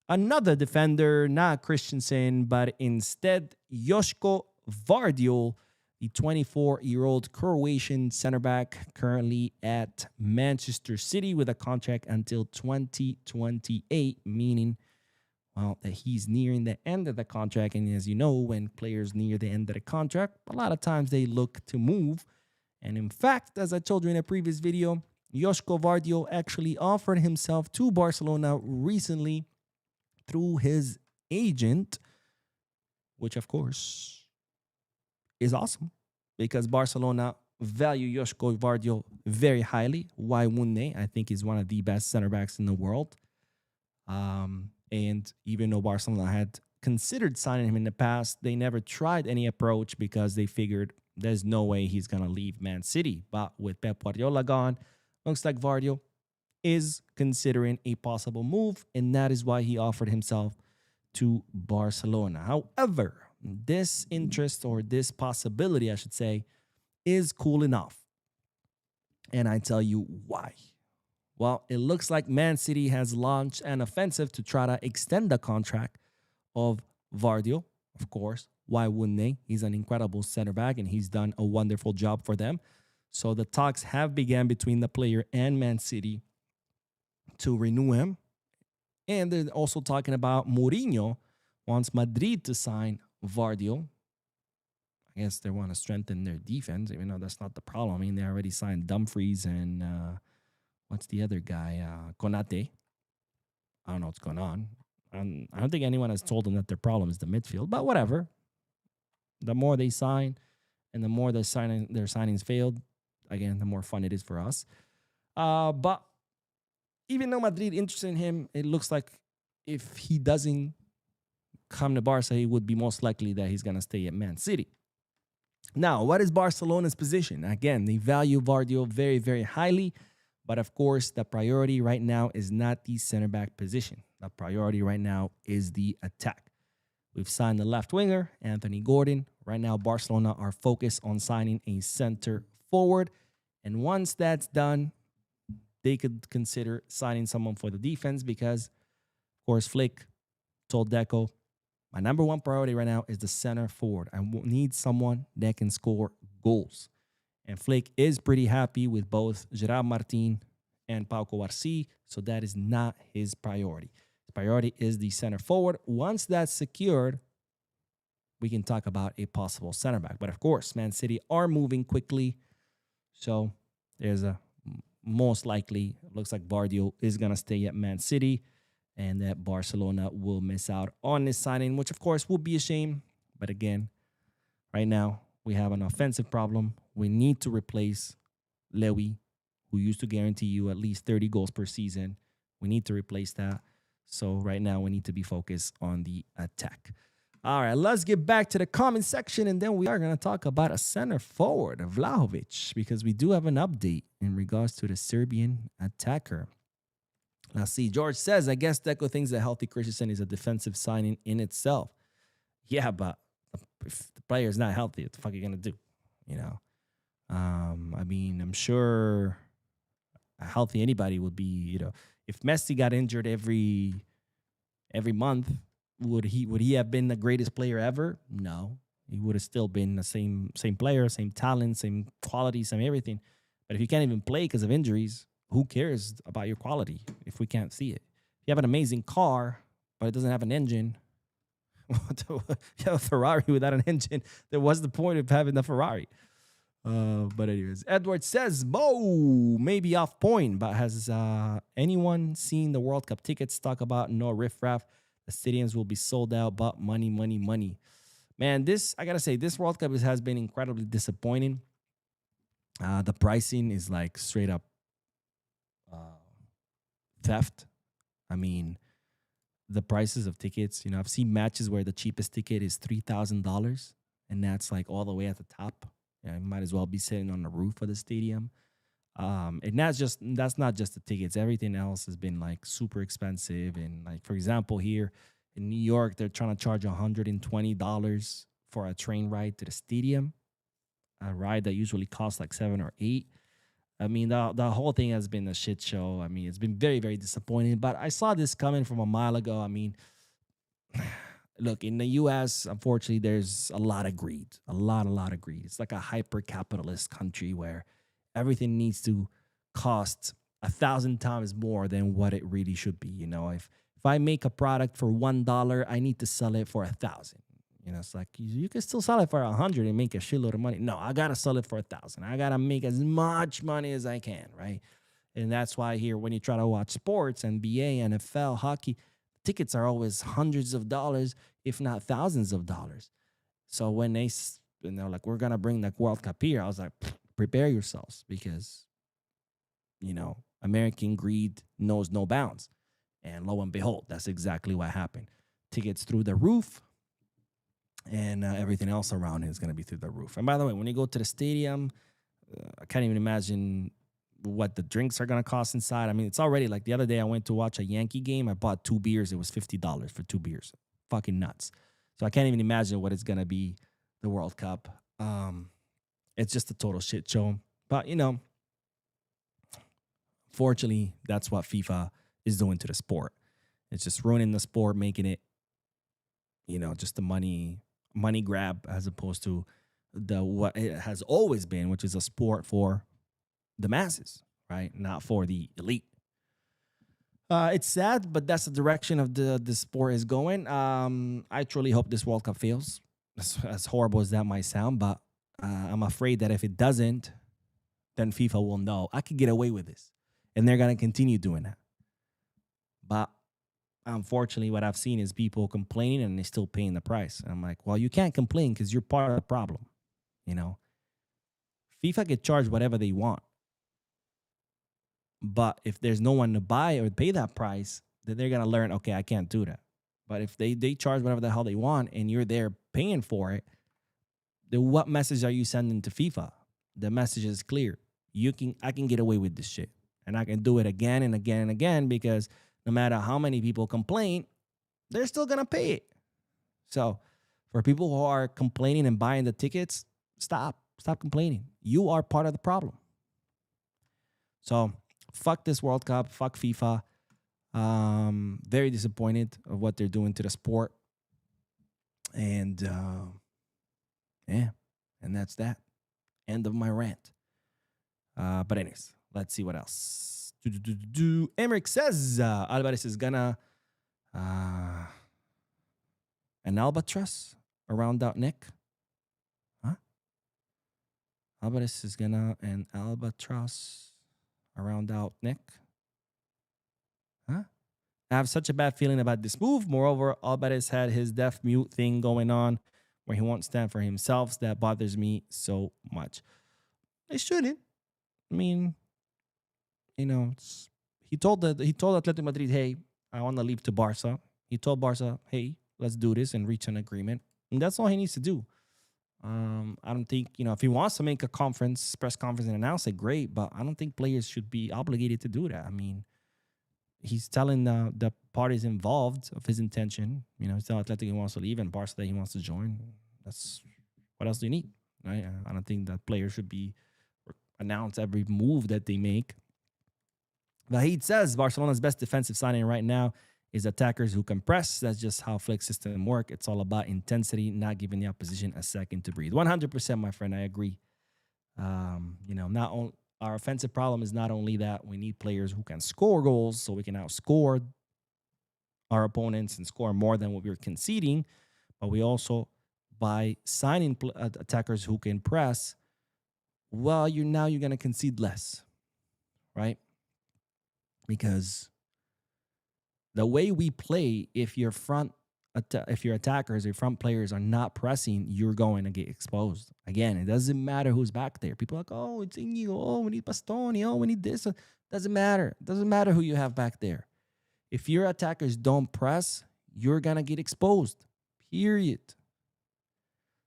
another defender, not Christensen, but instead Josko Gvardiol, the 24-year-old Croatian center back currently at Manchester City with a contract until 2028, meaning, well, that he's nearing the end of the contract. And as you know, when players near the end of the contract, a lot of times they look to move. And in fact, as I told you in a previous video, Josko Gvardiol actually offered himself to Barcelona recently through his agent, which of course is awesome because Barcelona value Josko Gvardiol very highly. Why wouldn't they? I think he's one of the best center backs in the world. And even though Barcelona had considered signing him in the past, they never tried any approach because they figured there's no way he's going to leave Man City. But with Pep Guardiola gone, looks like Gvardiol is considering a possible move, and that is why he offered himself to Barcelona. However, this interest, or this possibility, I should say, is cool enough. And I tell you why. Well, it looks like Man City has launched an offensive to try to extend the contract of Gvardiol. Of course, why wouldn't they? He's an incredible center back, and he's done a wonderful job for them. So the talks have begun between the player and Man City to renew him. And they're also talking about Mourinho wants Madrid to sign Gvardiol. I guess they want to strengthen their defense, even though that's not the problem. I mean, they already signed Dumfries and what's the other guy? Konate. I don't know what's going on. I don't think anyone has told them that their problem is the midfield, but whatever. The more they sign and the more their signings failed, again, the more fun it is for us. But even though Madrid interested in him, it looks like if he doesn't come to Barca, it would be most likely that he's going to stay at Man City. Now, what is Barcelona's position? Again, they value Gvardiol very, very highly. But of course, the priority right now is not the center back position. The priority right now is the attack. We've signed the left winger, Anthony Gordon. Right now, Barcelona are focused on signing a center forward. And once that's done, they could consider signing someone for the defense because, of course, Flick told Deco, my number one priority right now is the center forward. I need someone that can score goals. And Flick is pretty happy with both Gerard Martin and Pau Cubarsí, so that is not his priority. His priority is the center forward. Once that's secured, we can talk about a possible center back. But of course, Man City are moving quickly, so there's a most likely, looks like Gvardiol is going to stay at Man City and that Barcelona will miss out on this signing, which of course will be a shame. But again, right now, we have an offensive problem. We need to replace Lewy, who used to guarantee you at least 30 goals per season. We need to replace that. So right now, we need to be focused on the attack. All right, let's get back to the comment section, and then we are going to talk about a center forward, Vlahovic, because we do have an update in regards to the Serbian attacker. Let's see. George says, I guess Deco thinks that healthy Christensen is a defensive signing in itself. Yeah, but if the player is not healthy, what the fuck are you going to do? You know? I mean, I'm sure a healthy anybody would be, you know, if Messi got injured every month, would he have been the greatest player ever? No. He would have still been the same player, same talent, same quality, same everything. But if you can't even play because of injuries, who cares about your quality if we can't see it? If you have an amazing car, but it doesn't have an engine, you have a Ferrari without an engine, then what's the point of having the Ferrari? But anyways, Edward says, Bo, maybe off point, but has anyone seen the World Cup tickets? Talk about no riffraff. The stadiums will be sold out, but money, money, money. Man, I got to say, this World Cup has been incredibly disappointing. The pricing is like straight up theft. I mean, the prices of tickets, you know, I've seen matches where the cheapest ticket is $3,000, and that's like all the way at the top. Yeah, you might as well be sitting on the roof of the stadium. And that's not just the tickets. Everything else has been like super expensive. And like, for example, here in New York, they're trying to charge $120 for a train ride to the stadium, a ride that usually costs like $7 or $8. I mean, the whole thing has been a shit show. I mean, it's been very, very disappointing. But I saw this coming from a mile ago. I mean, look, in the U.S., unfortunately, there's a lot of greed, a lot of greed. It's like a hyper-capitalist country where everything needs to cost 1,000 times more than what it really should be. You know, if I make a product for $1, I need to sell it for 1,000. You know, it's like you can still sell it for 100 and make a shitload of money. No, I gotta sell it for 1,000. I gotta make as much money as I can, right? And that's why here, when you try to watch sports, NBA, NFL, hockey, tickets are always hundreds of dollars, if not thousands of dollars. So when they're like, we're gonna bring the World Cup here, I was like, prepare yourselves, because, you know, American greed knows no bounds. And lo and behold, that's exactly what happened. Tickets through the roof, and everything else around it is going to be through the roof. And by the way, when you go to the stadium, I can't even imagine what the drinks are going to cost inside. I mean, it's already like the other day I went to watch a Yankee game. I bought 2 beers. It was $50 for 2 beers. Fucking nuts. So I can't even imagine what it's going to be, the World Cup. It's just a total shit show. But, you know, fortunately, that's what FIFA is doing to the sport. It's just ruining the sport, making it, you know, just the money grab, as opposed to what it has always been, which is a sport for the masses, right? Not for the elite. It's sad, but that's the direction of the sport is going. I truly hope this World Cup fails, as horrible as that might sound, but I'm afraid that if it doesn't, then FIFA will know I could get away with this, and they're going to continue doing that. But unfortunately, what I've seen is people complaining and they're still paying the price. And I'm like, well, you can't complain because you're part of the problem. You know, FIFA get charged whatever they want. But if there's no one to buy or pay that price, then they're gonna learn, okay, I can't do that. But if they charge whatever the hell they want and you're there paying for it, then what message are you sending to FIFA? The message is clear. I can get away with this shit. And I can do it again and again and again because no matter how many people complain, they're still gonna pay it. So for people who are complaining and buying the tickets, stop. Stop complaining. You are part of the problem. So fuck this World Cup. Fuck FIFA. Very disappointed of what they're doing to the sport. And yeah, and that's that. End of my rant. But anyways, let's see what else. Emmerich says Alvarez is gonna an albatross around that neck. Huh? Alvarez is gonna an albatross around out neck. Huh? I have such a bad feeling about this move. Moreover, Alvarez had his deaf mute thing going on where he won't stand for himself. That bothers me so much. They shouldn't. I mean, you know, he told Atletico Madrid, hey, I want to leave to Barca. He told Barca, hey, let's do this and reach an agreement. And that's all he needs to do. I don't think, if he wants to make a press conference and announce it, great. But I don't think players should be obligated to do that. I mean, he's telling the parties involved of his intention. He's telling Atletico he wants to leave and Barca that he wants to join. That's what else do you need, right? I don't think that players should be announce every move that they make. Vahid says Barcelona's best defensive signing right now is attackers who can press. That's just how Flick's system work. It's all about intensity, not giving the opposition a second to breathe. 100%, my friend. I agree. Not only our offensive problem is not only that we need players who can score goals so we can outscore our opponents and score more than what we're conceding, but we also, by signing attackers who can press, well, you're going to concede less, right? Because the way we play, if your attackers or front players are not pressing, you're going to get exposed. Again, it doesn't matter who's back there. People are like, oh, it's Inigo. Oh, we need Bastoni. Oh, we need this. Doesn't matter. Doesn't matter who you have back there. If your attackers don't press, you're going to get exposed, period.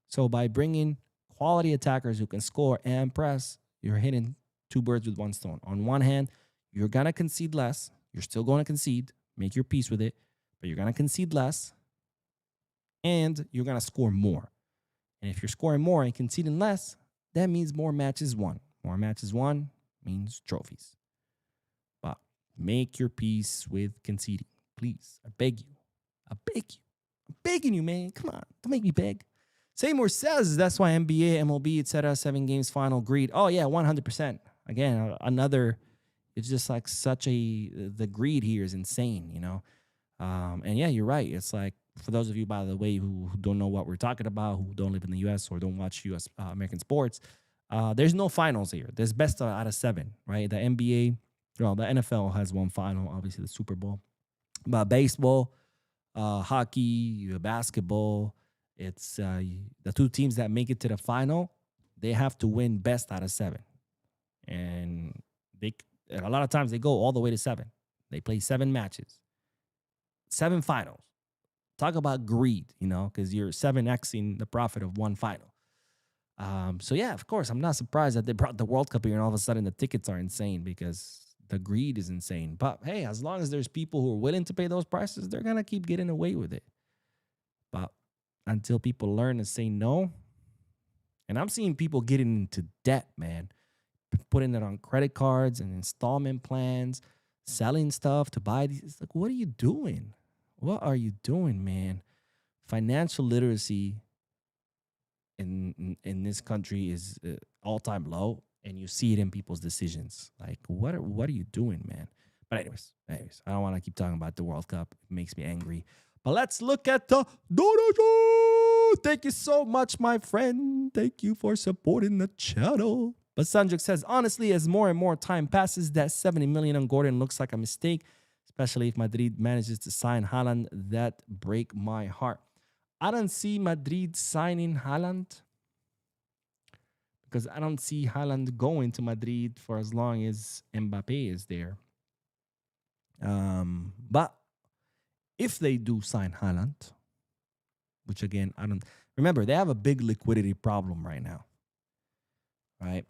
So by bringing quality attackers who can score and press, you're hitting two birds with one stone. On one hand, you're going to concede less. You're still going to concede. Make your peace with it. But you're going to concede less. And you're going to score more. And if you're scoring more and conceding less, that means more matches won. More matches won means trophies. But make your peace with conceding. Please, I beg you. I beg you. I'm begging you, man. Come on. Don't make me beg. Seymour says that's why NBA, MLB, etc. 7 games final greed. Oh, yeah, 100%. Again, another, it's just like the greed here is insane, And yeah, you're right. It's like, for those of you, by the way, who don't know what we're talking about, who don't live in the U.S. or don't watch U.S. American sports, there's no finals here. There's best out of 7, right? The NBA, the NFL has one final, obviously the Super Bowl. But baseball, hockey, basketball, it's the 2 teams that make it to the final, they have to win best out of 7. And a lot of times they go all the way to 7. They play 7 matches, 7 finals. Talk about greed, because you're 7xing the profit of one final. So yeah, of course, I'm not surprised that they brought the World Cup here and all of a sudden the tickets are insane because the greed is insane. But hey, as long as there's people who are willing to pay those prices, they're going to keep getting away with it. But until people learn to say no, and I'm seeing people getting into debt, man, putting it on credit cards and installment plans, selling stuff to buy these. It's like, what are you doing? What are you doing, man? Financial literacy in this country is all-time low, and you see it in people's decisions. Like, what are you doing, man? But anyways, I don't want to keep talking about the World Cup. It makes me angry. But let's look at the donation. Thank you so much, my friend. Thank you for supporting the channel. But Sanjuk says, honestly, as more and more time passes, that 70 million on Gordon looks like a mistake, especially if Madrid manages to sign Haaland. That break my heart. I don't see Madrid signing Haaland because I don't see Haaland going to Madrid for as long as Mbappe is there. But if they do sign Haaland, which again, I don't remember, they have a big liquidity problem right now, right?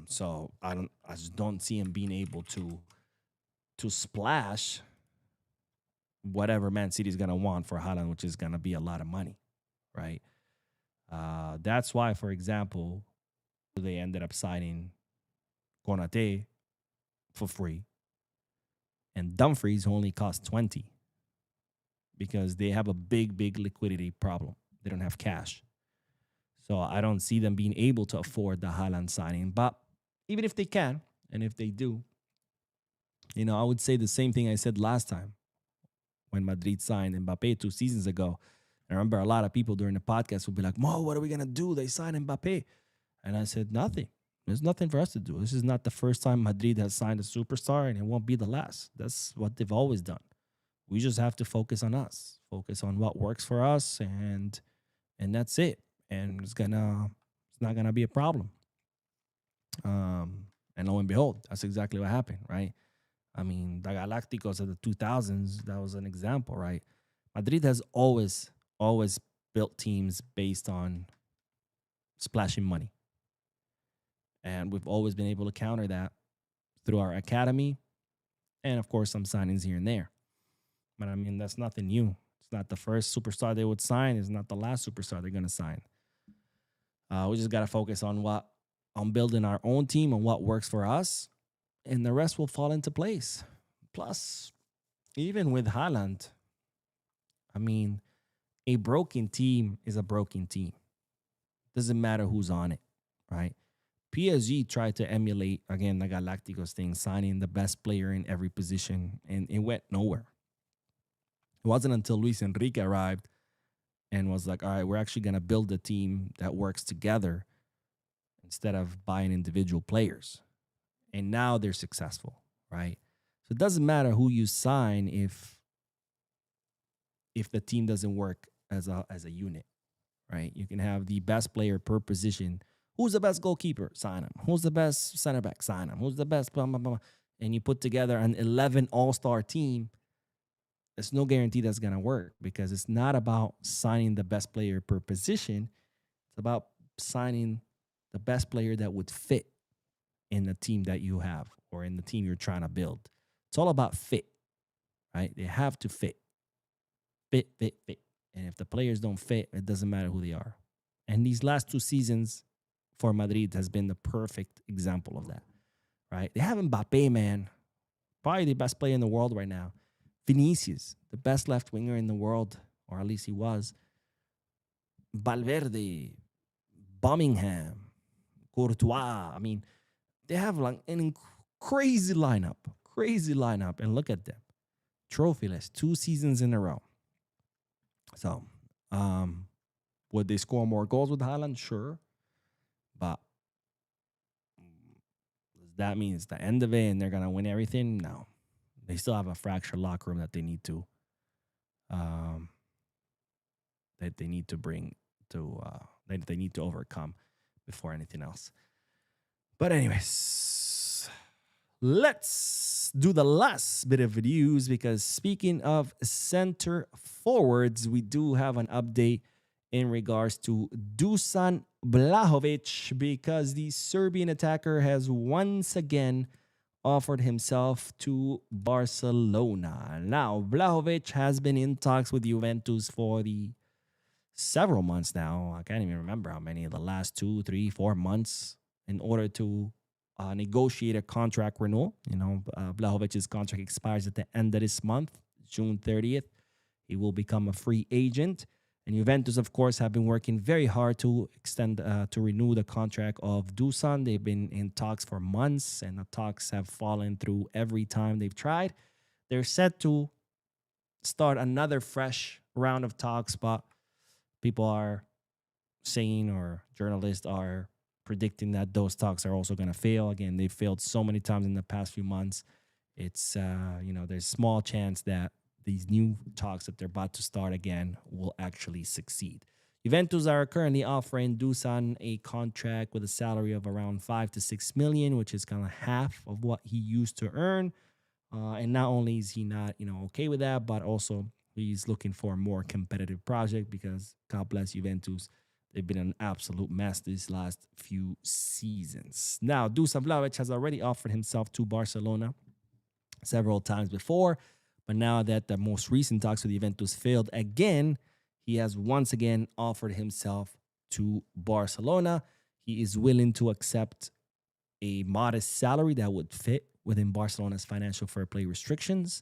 So I just don't see him being able to splash whatever Man City is gonna want for Haaland, which is gonna be a lot of money, right? That's why, for example, they ended up signing Konate for free, and Dumfries only cost 20 because they have a big liquidity problem. They don't have cash. So I don't see them being able to afford the Haaland signing. But even if they can, and if they do, I would say the same thing I said last time when Madrid signed Mbappe 2 seasons ago. I remember a lot of people during the podcast would be like, Mo, what are we going to do? They signed Mbappe. And I said, nothing. There's nothing for us to do. This is not the first time Madrid has signed a superstar, and it won't be the last. That's what they've always done. We just have to focus on us, focus on what works for us, and that's it. And it's not gonna be a problem. And lo and behold, that's exactly what happened, right? I mean, the Galacticos of the 2000s, that was an example, right? Madrid has always built teams based on splashing money. And we've always been able to counter that through our academy and, of course, some signings here and there. But, I mean, that's nothing new. It's not the first superstar they would sign. It's not the last superstar they're going to sign. We just got to focus on building our own team and what works for us, and the rest will fall into place. Plus, even with Haaland, I mean, a broken team is a broken team. Doesn't matter who's on it, right? PSG tried to emulate, again, the Galacticos thing, signing the best player in every position, and it went nowhere. It wasn't until Luis Enrique arrived and was like, all right, we're actually going to build a team that works together instead of buying individual players. And now they're successful, right? So it doesn't matter who you sign if the team doesn't work as a unit, right? You can have the best player per position. Who's the best goalkeeper? Sign him. Who's the best center back? Sign him. Who's the best? Blah, blah, blah. And you put together an 11 all-star team. There's no guarantee that's going to work because it's not about signing the best player per position. It's about signing the best player that would fit in the team that you have or in the team you're trying to build. It's all about fit, right? They have to fit. Fit. And if the players don't fit, it doesn't matter who they are. And these last 2 seasons for Madrid has been the perfect example of that, right? They have Mbappe, man. Probably the best player in the world right now. Vinicius, the best left winger in the world, or at least he was. Valverde, Birmingham, Courtois. I mean, they have like an crazy lineup. And look at them. Trophyless, 2 seasons in a row. So, would they score more goals with Haaland? Sure. But does that mean it's the end of it and they're going to win everything? No. They still have a fractured locker room that they need to that they need to overcome before anything else. But anyways, let's do the last bit of news, because speaking of center forwards, we do have an update in regards to Dusan Vlahovic, because the Serbian attacker has once again offered himself to Barcelona. Now, Vlahovic has been in talks with Juventus for the several months now. I can't even remember how many, the last 2, 3, 4 months, in order to negotiate a contract renewal. Vlahovic's contract expires at the end of this month, June 30th. He will become a free agent. And Juventus, of course, have been working very hard to to renew the contract of Dusan. They've been in talks for months, and the talks have fallen through every time they've tried. They're set to start another fresh round of talks, but people are saying, or journalists are predicting, that those talks are also going to fail. Again, they've failed so many times in the past few months. It's, there's small chance that these new talks that they're about to start again will actually succeed. Juventus are currently offering Dusan a contract with a salary of around 5 to 6 million, which is kind of half of what he used to earn. And not only is he not, okay with that, but also he's looking for a more competitive project because God bless Juventus. They've been an absolute mess these last few seasons. Now, Dusan Vlahovic has already offered himself to Barcelona several times before, but now that the most recent talks with Juventus failed again, he has once again offered himself to Barcelona. He is willing to accept a modest salary that would fit within Barcelona's financial fair play restrictions.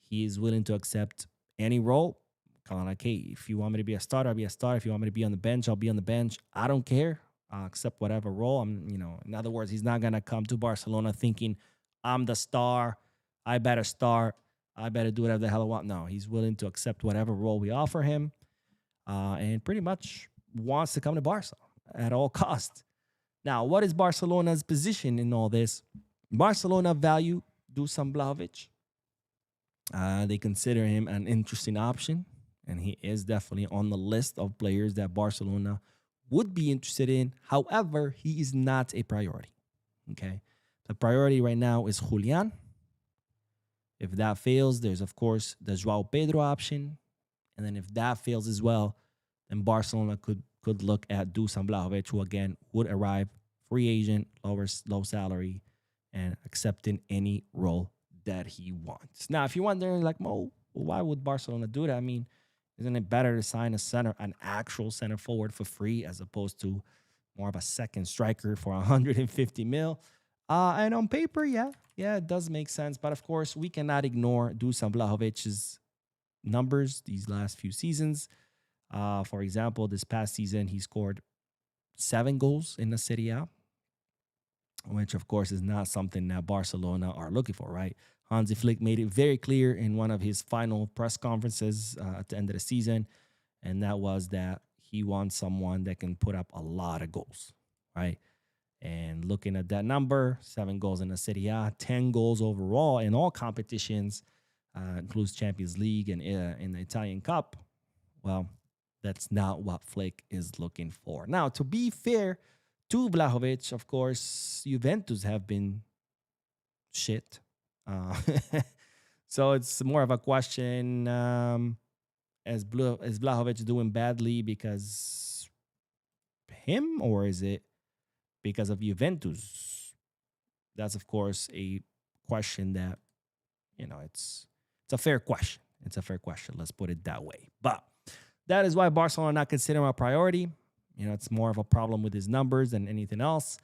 He is willing to accept any role. Kind of like, hey, if you want me to be a starter, I'll be a starter. If you want me to be on the bench, I'll be on the bench. I don't care. I'll accept whatever role. In other words, he's not gonna come to Barcelona thinking I'm the star. I better start. I better do whatever the hell I want. No, he's willing to accept whatever role we offer him, and pretty much wants to come to Barca at all costs. Now, what is Barcelona's position in all this? Barcelona value Dusan Vlahovic. They consider him an interesting option, and he is definitely on the list of players that Barcelona would be interested in. However, he is not a priority. Okay, the priority right now is Julian. If that fails, there's of course the Joao Pedro option, and then if that fails as well, then Barcelona could look at Dusan Vlahovic, who again would arrive free agent, low salary, and accepting any role that he wants. Now, if you're wondering, like, Mo, why would Barcelona do that? I mean, isn't it better to sign an actual center forward for free as opposed to more of a second striker for 150 mil? And on paper, yeah, it does make sense. But of course, we cannot ignore Dusan Vlahovic's numbers these last few seasons. For example, this past season, he scored 7 goals in the Serie A, which of course is not something that Barcelona are looking for, right? Hansi Flick made it very clear in one of his final press conferences at the end of the season, and that was that he wants someone that can put up a lot of goals, right? And looking at that number, 7 goals in the Serie A, 10 goals overall in all competitions, includes Champions League and in the Italian Cup. Well, that's not what Flick is looking for. Now, to be fair to Vlahovic, of course, Juventus have been shit. So it's more of a question, is Vlahovic doing badly because him, or is it because of Juventus? That's, of course, a question that, it's a fair question. It's a fair question. Let's put it that way. But that is why Barcelona not consider him a priority. It's more of a problem with his numbers than anything else,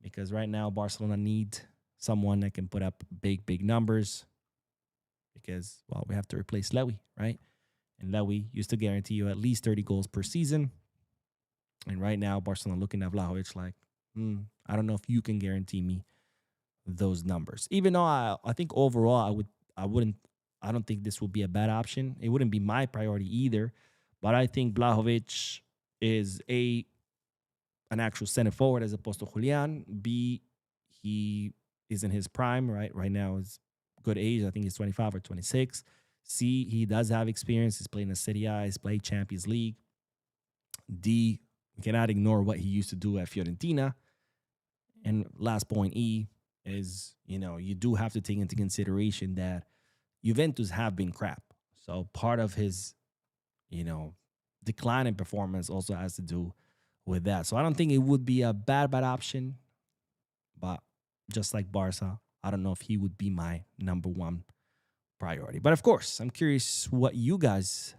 because right now Barcelona need someone that can put up big numbers, because, well, we have to replace Lewy, right? And Lewy used to guarantee you at least 30 goals per season. And right now Barcelona looking at Vlahovic like, I don't know if you can guarantee me those numbers. Even though I think overall I don't think this will be a bad option. It wouldn't be my priority either, but I think Vlahovic is an actual center forward as opposed to Julian. B, he is in his prime, right? Right now is good age. I think he's 25 or 26. C, he does have experience. He's played in the Serie A. He's played Champions League. D, we cannot ignore what he used to do at Fiorentina. And last point, E, is, you do have to take into consideration that Juventus have been crap. So part of his, decline in performance also has to do with that. So I don't think it would be a bad option, but just like Barca, I don't know if he would be my number one priority. But of course, I'm curious what you guys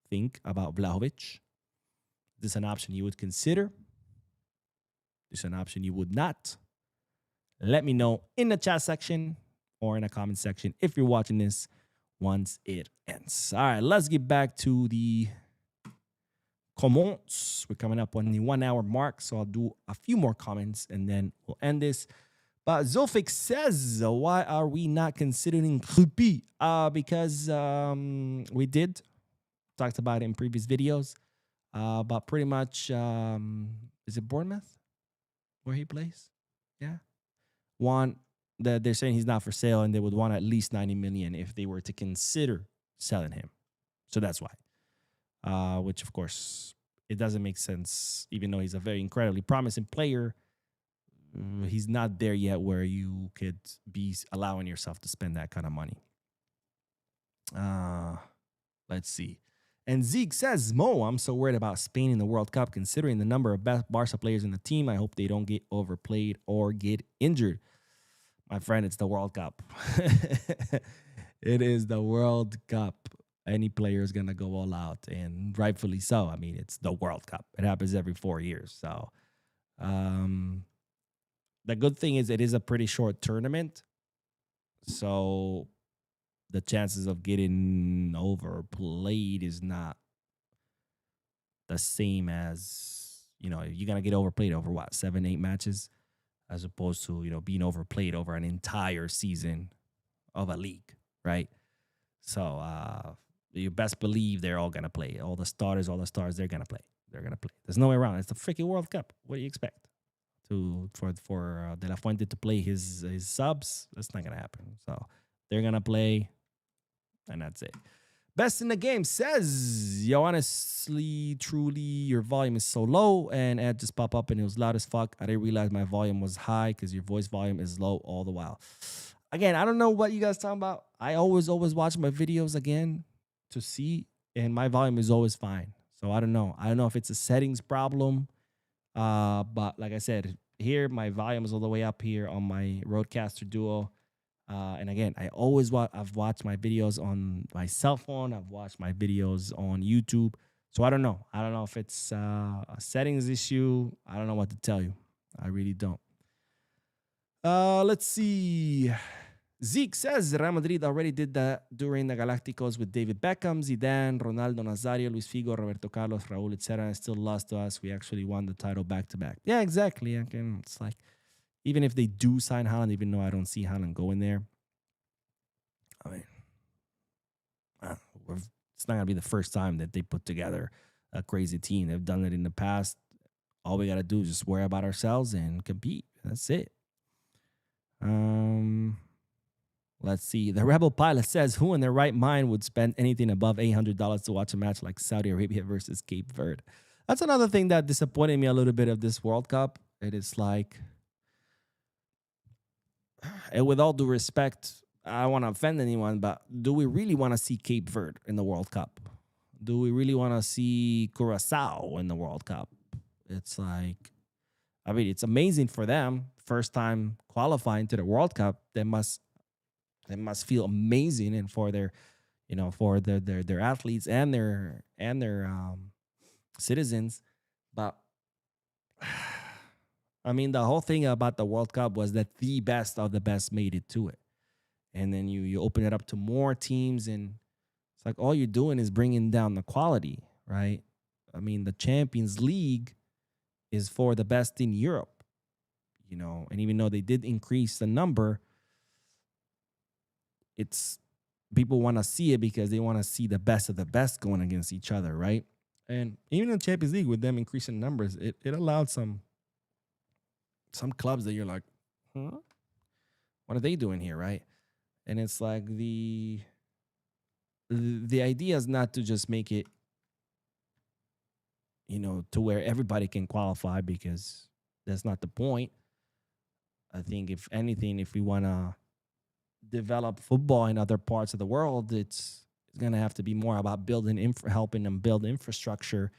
think about Vlahovic. Is this an option you would consider? Is this an option you would not? Let me know in the chat section or in the comment section if you're watching this once it ends. All right, let's get back to the comments. We're coming up on the 1 hour mark, so I'll do a few more comments and then we'll end this. But Zofik says, why are we not considering Krupi? Because we talked about it in previous videos. But pretty much, is it Bournemouth where he plays? Yeah. They're saying he's not for sale, and they would want at least 90 million if they were to consider selling him. So that's why. Which of course it doesn't make sense, even though he's a very incredibly promising player. He's not there yet where you could be allowing yourself to spend that kind of money. Let's see. And Zeke says, Mo, I'm so worried about Spain in the World Cup, considering the number of best Barca players in the team. I hope they don't get overplayed or get injured. My friend, it's the World Cup. It is the World Cup. Any player is going to go all out, and rightfully so. I mean, it's the World Cup. It happens every 4 years. So the good thing is it is a pretty short tournament. So the chances of getting overplayed is not the same as, you're going to get overplayed over what, 7, 8 matches, as opposed to, being overplayed over an entire season of a league, right? So you best believe they're all going to play. All the stars, they're going to play. They're going to play. There's no way around. It's the freaking World Cup. What do you expect? For De La Fuente to play his subs? That's not going to happen. So they're going to play, and that's it. Best in the game says, yo, honestly, truly, your volume is so low, and ad just pop up and it was loud as fuck. I didn't realize my volume was high because your voice volume is low all the while. Again, I don't know what you guys talking about. I always watch my videos again to see, and my volume is always fine. So I don't know. I don't know if it's a settings problem. But like I said, here my volume is all the way up here on my Rodecaster Duo. And again, I've watched my videos on my cell phone. I've watched my videos on YouTube. So I don't know. I don't know if it's a settings issue. I don't know what to tell you. I really don't. Let's see. Zeke says Real Madrid already did that during the Galacticos with David Beckham, Zidane, Ronaldo Nazario, Luis Figo, Roberto Carlos, Raúl, etc. And still lost to us. We actually won the title back-to-back. Yeah, exactly. Again, it's like, even if they do sign Haaland, even though I don't see Haaland going there, I mean, it's not going to be the first time that they put together a crazy team. They've done it in the past. All we got to do is just worry about ourselves and compete. That's it. Let's see. The Rebel Pilot says, who in their right mind would spend anything above $800 to watch a match like Saudi Arabia versus Cape Verde? That's another thing that disappointed me a little bit of this World Cup. It is like, and with all due respect, I don't want to offend anyone, but do we really want to see Cape Verde in the World Cup? Do we really want to see Curacao in the World Cup? It's like, I mean, it's amazing for them. First time qualifying to the World Cup. They must feel amazing, and for their, for their athletes and their citizens. But I mean, the whole thing about the World Cup was that the best of the best made it to it. And then you open it up to more teams, and it's like all you're doing is bringing down the quality, right? I mean, the Champions League is for the best in Europe, and even though they did increase the number, it's people want to see it because they want to see the best of the best going against each other, right? And even in the Champions League, with them increasing numbers, it allowed some clubs that you're like, what are they doing here, right? And it's like the idea is not to just make it, to where everybody can qualify, because that's not the point. I think if anything, if we want to develop football in other parts of the world, it's going to have to be more about helping them build infrastructure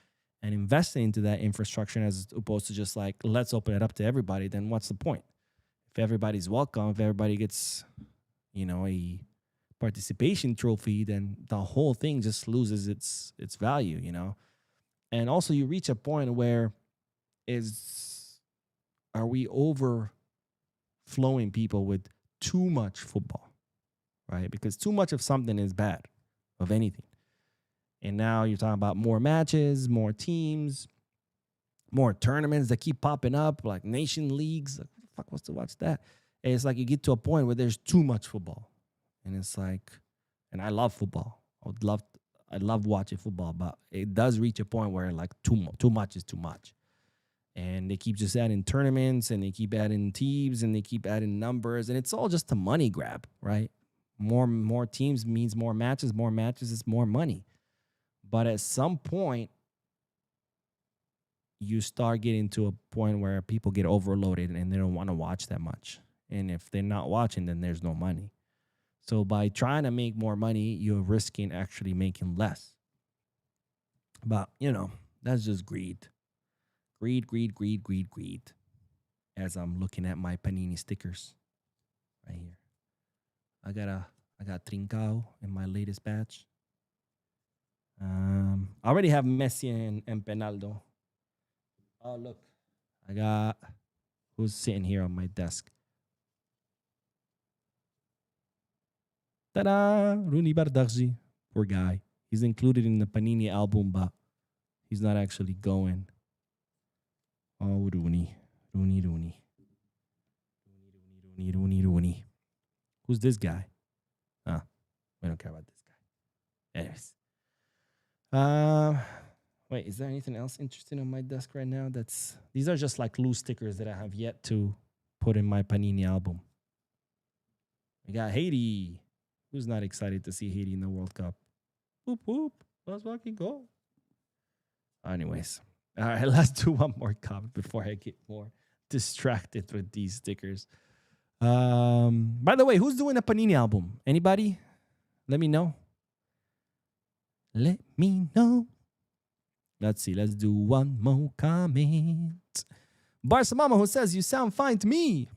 and investing into that infrastructure, as opposed to just like, let's open it up to everybody. Then what's the point? If everybody's welcome, if everybody gets, a participation trophy, then the whole thing just loses its value, And also you reach a point where are we overflowing people with too much football, right? Because too much of something is bad, of anything. And now you're talking about more matches, more teams, more tournaments that keep popping up, like nation leagues. Like, what the fuck wants to watch that? And it's like you get to a point where there's too much football. And it's like, and I love football. I love watching football, but it does reach a point where like too much is too much. And they keep just adding tournaments, and they keep adding teams, and they keep adding numbers, and it's all just a money grab, right? More teams means more matches is more money. But at some point, you start getting to a point where people get overloaded and they don't want to watch that much. And if they're not watching, then there's no money. So by trying to make more money, you're risking actually making less. But, that's just greed. Greed, greed, greed, greed, greed. As I'm looking at my Panini stickers right here. I got Trincao in my latest batch. I already have Messi and Penaldo. Oh, look. I got who's sitting here on my desk. Ta-da! Rooney Bardaghji. Poor guy. He's included in the Panini album, but he's not actually going. Oh, Rooney. Rooney. Who's this guy? We don't care about this guy. Anyways. Wait, is there anything else interesting on my desk right now? These are just like loose stickers that I have yet to put in my Panini album. We got Haiti. Who's not excited to see Haiti in the World Cup? Whoop, whoop. Let's fucking go. Anyways. All right, let's do one more comment before I get more distracted with these stickers. By the way, who's doing a Panini album? Anybody? Let me know. Let me know. Let's see. Let's do one more comment. Barça Mama, who says, you sound fine to me.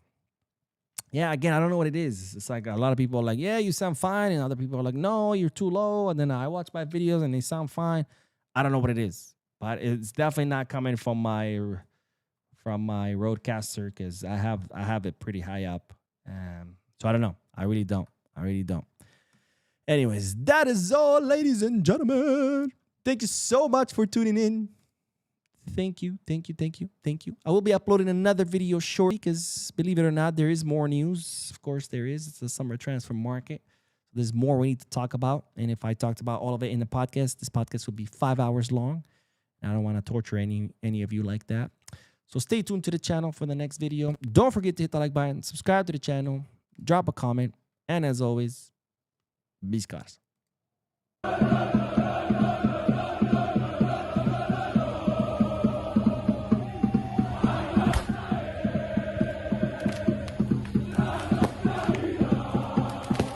Yeah, again, I don't know what it is. It's like a lot of people are like, yeah, you sound fine. And other people are like, no, you're too low. And then I watch my videos and they sound fine. I don't know what it is. But it's definitely not coming from my roadcaster because I have it pretty high up. So I don't know. I really don't. Anyways, that is all, ladies and gentlemen. Thank you so much for tuning in. Thank you. I will be uploading another video shortly because, believe it or not, there is more news. Of course, there is. It's the summer transfer market. There's more we need to talk about. And if I talked about all of it in the podcast, this podcast would be 5 hours long. And I don't want to torture any of you like that. So stay tuned to the channel for the next video. Don't forget to hit the like button, subscribe to the channel, drop a comment, and as always, Biscars.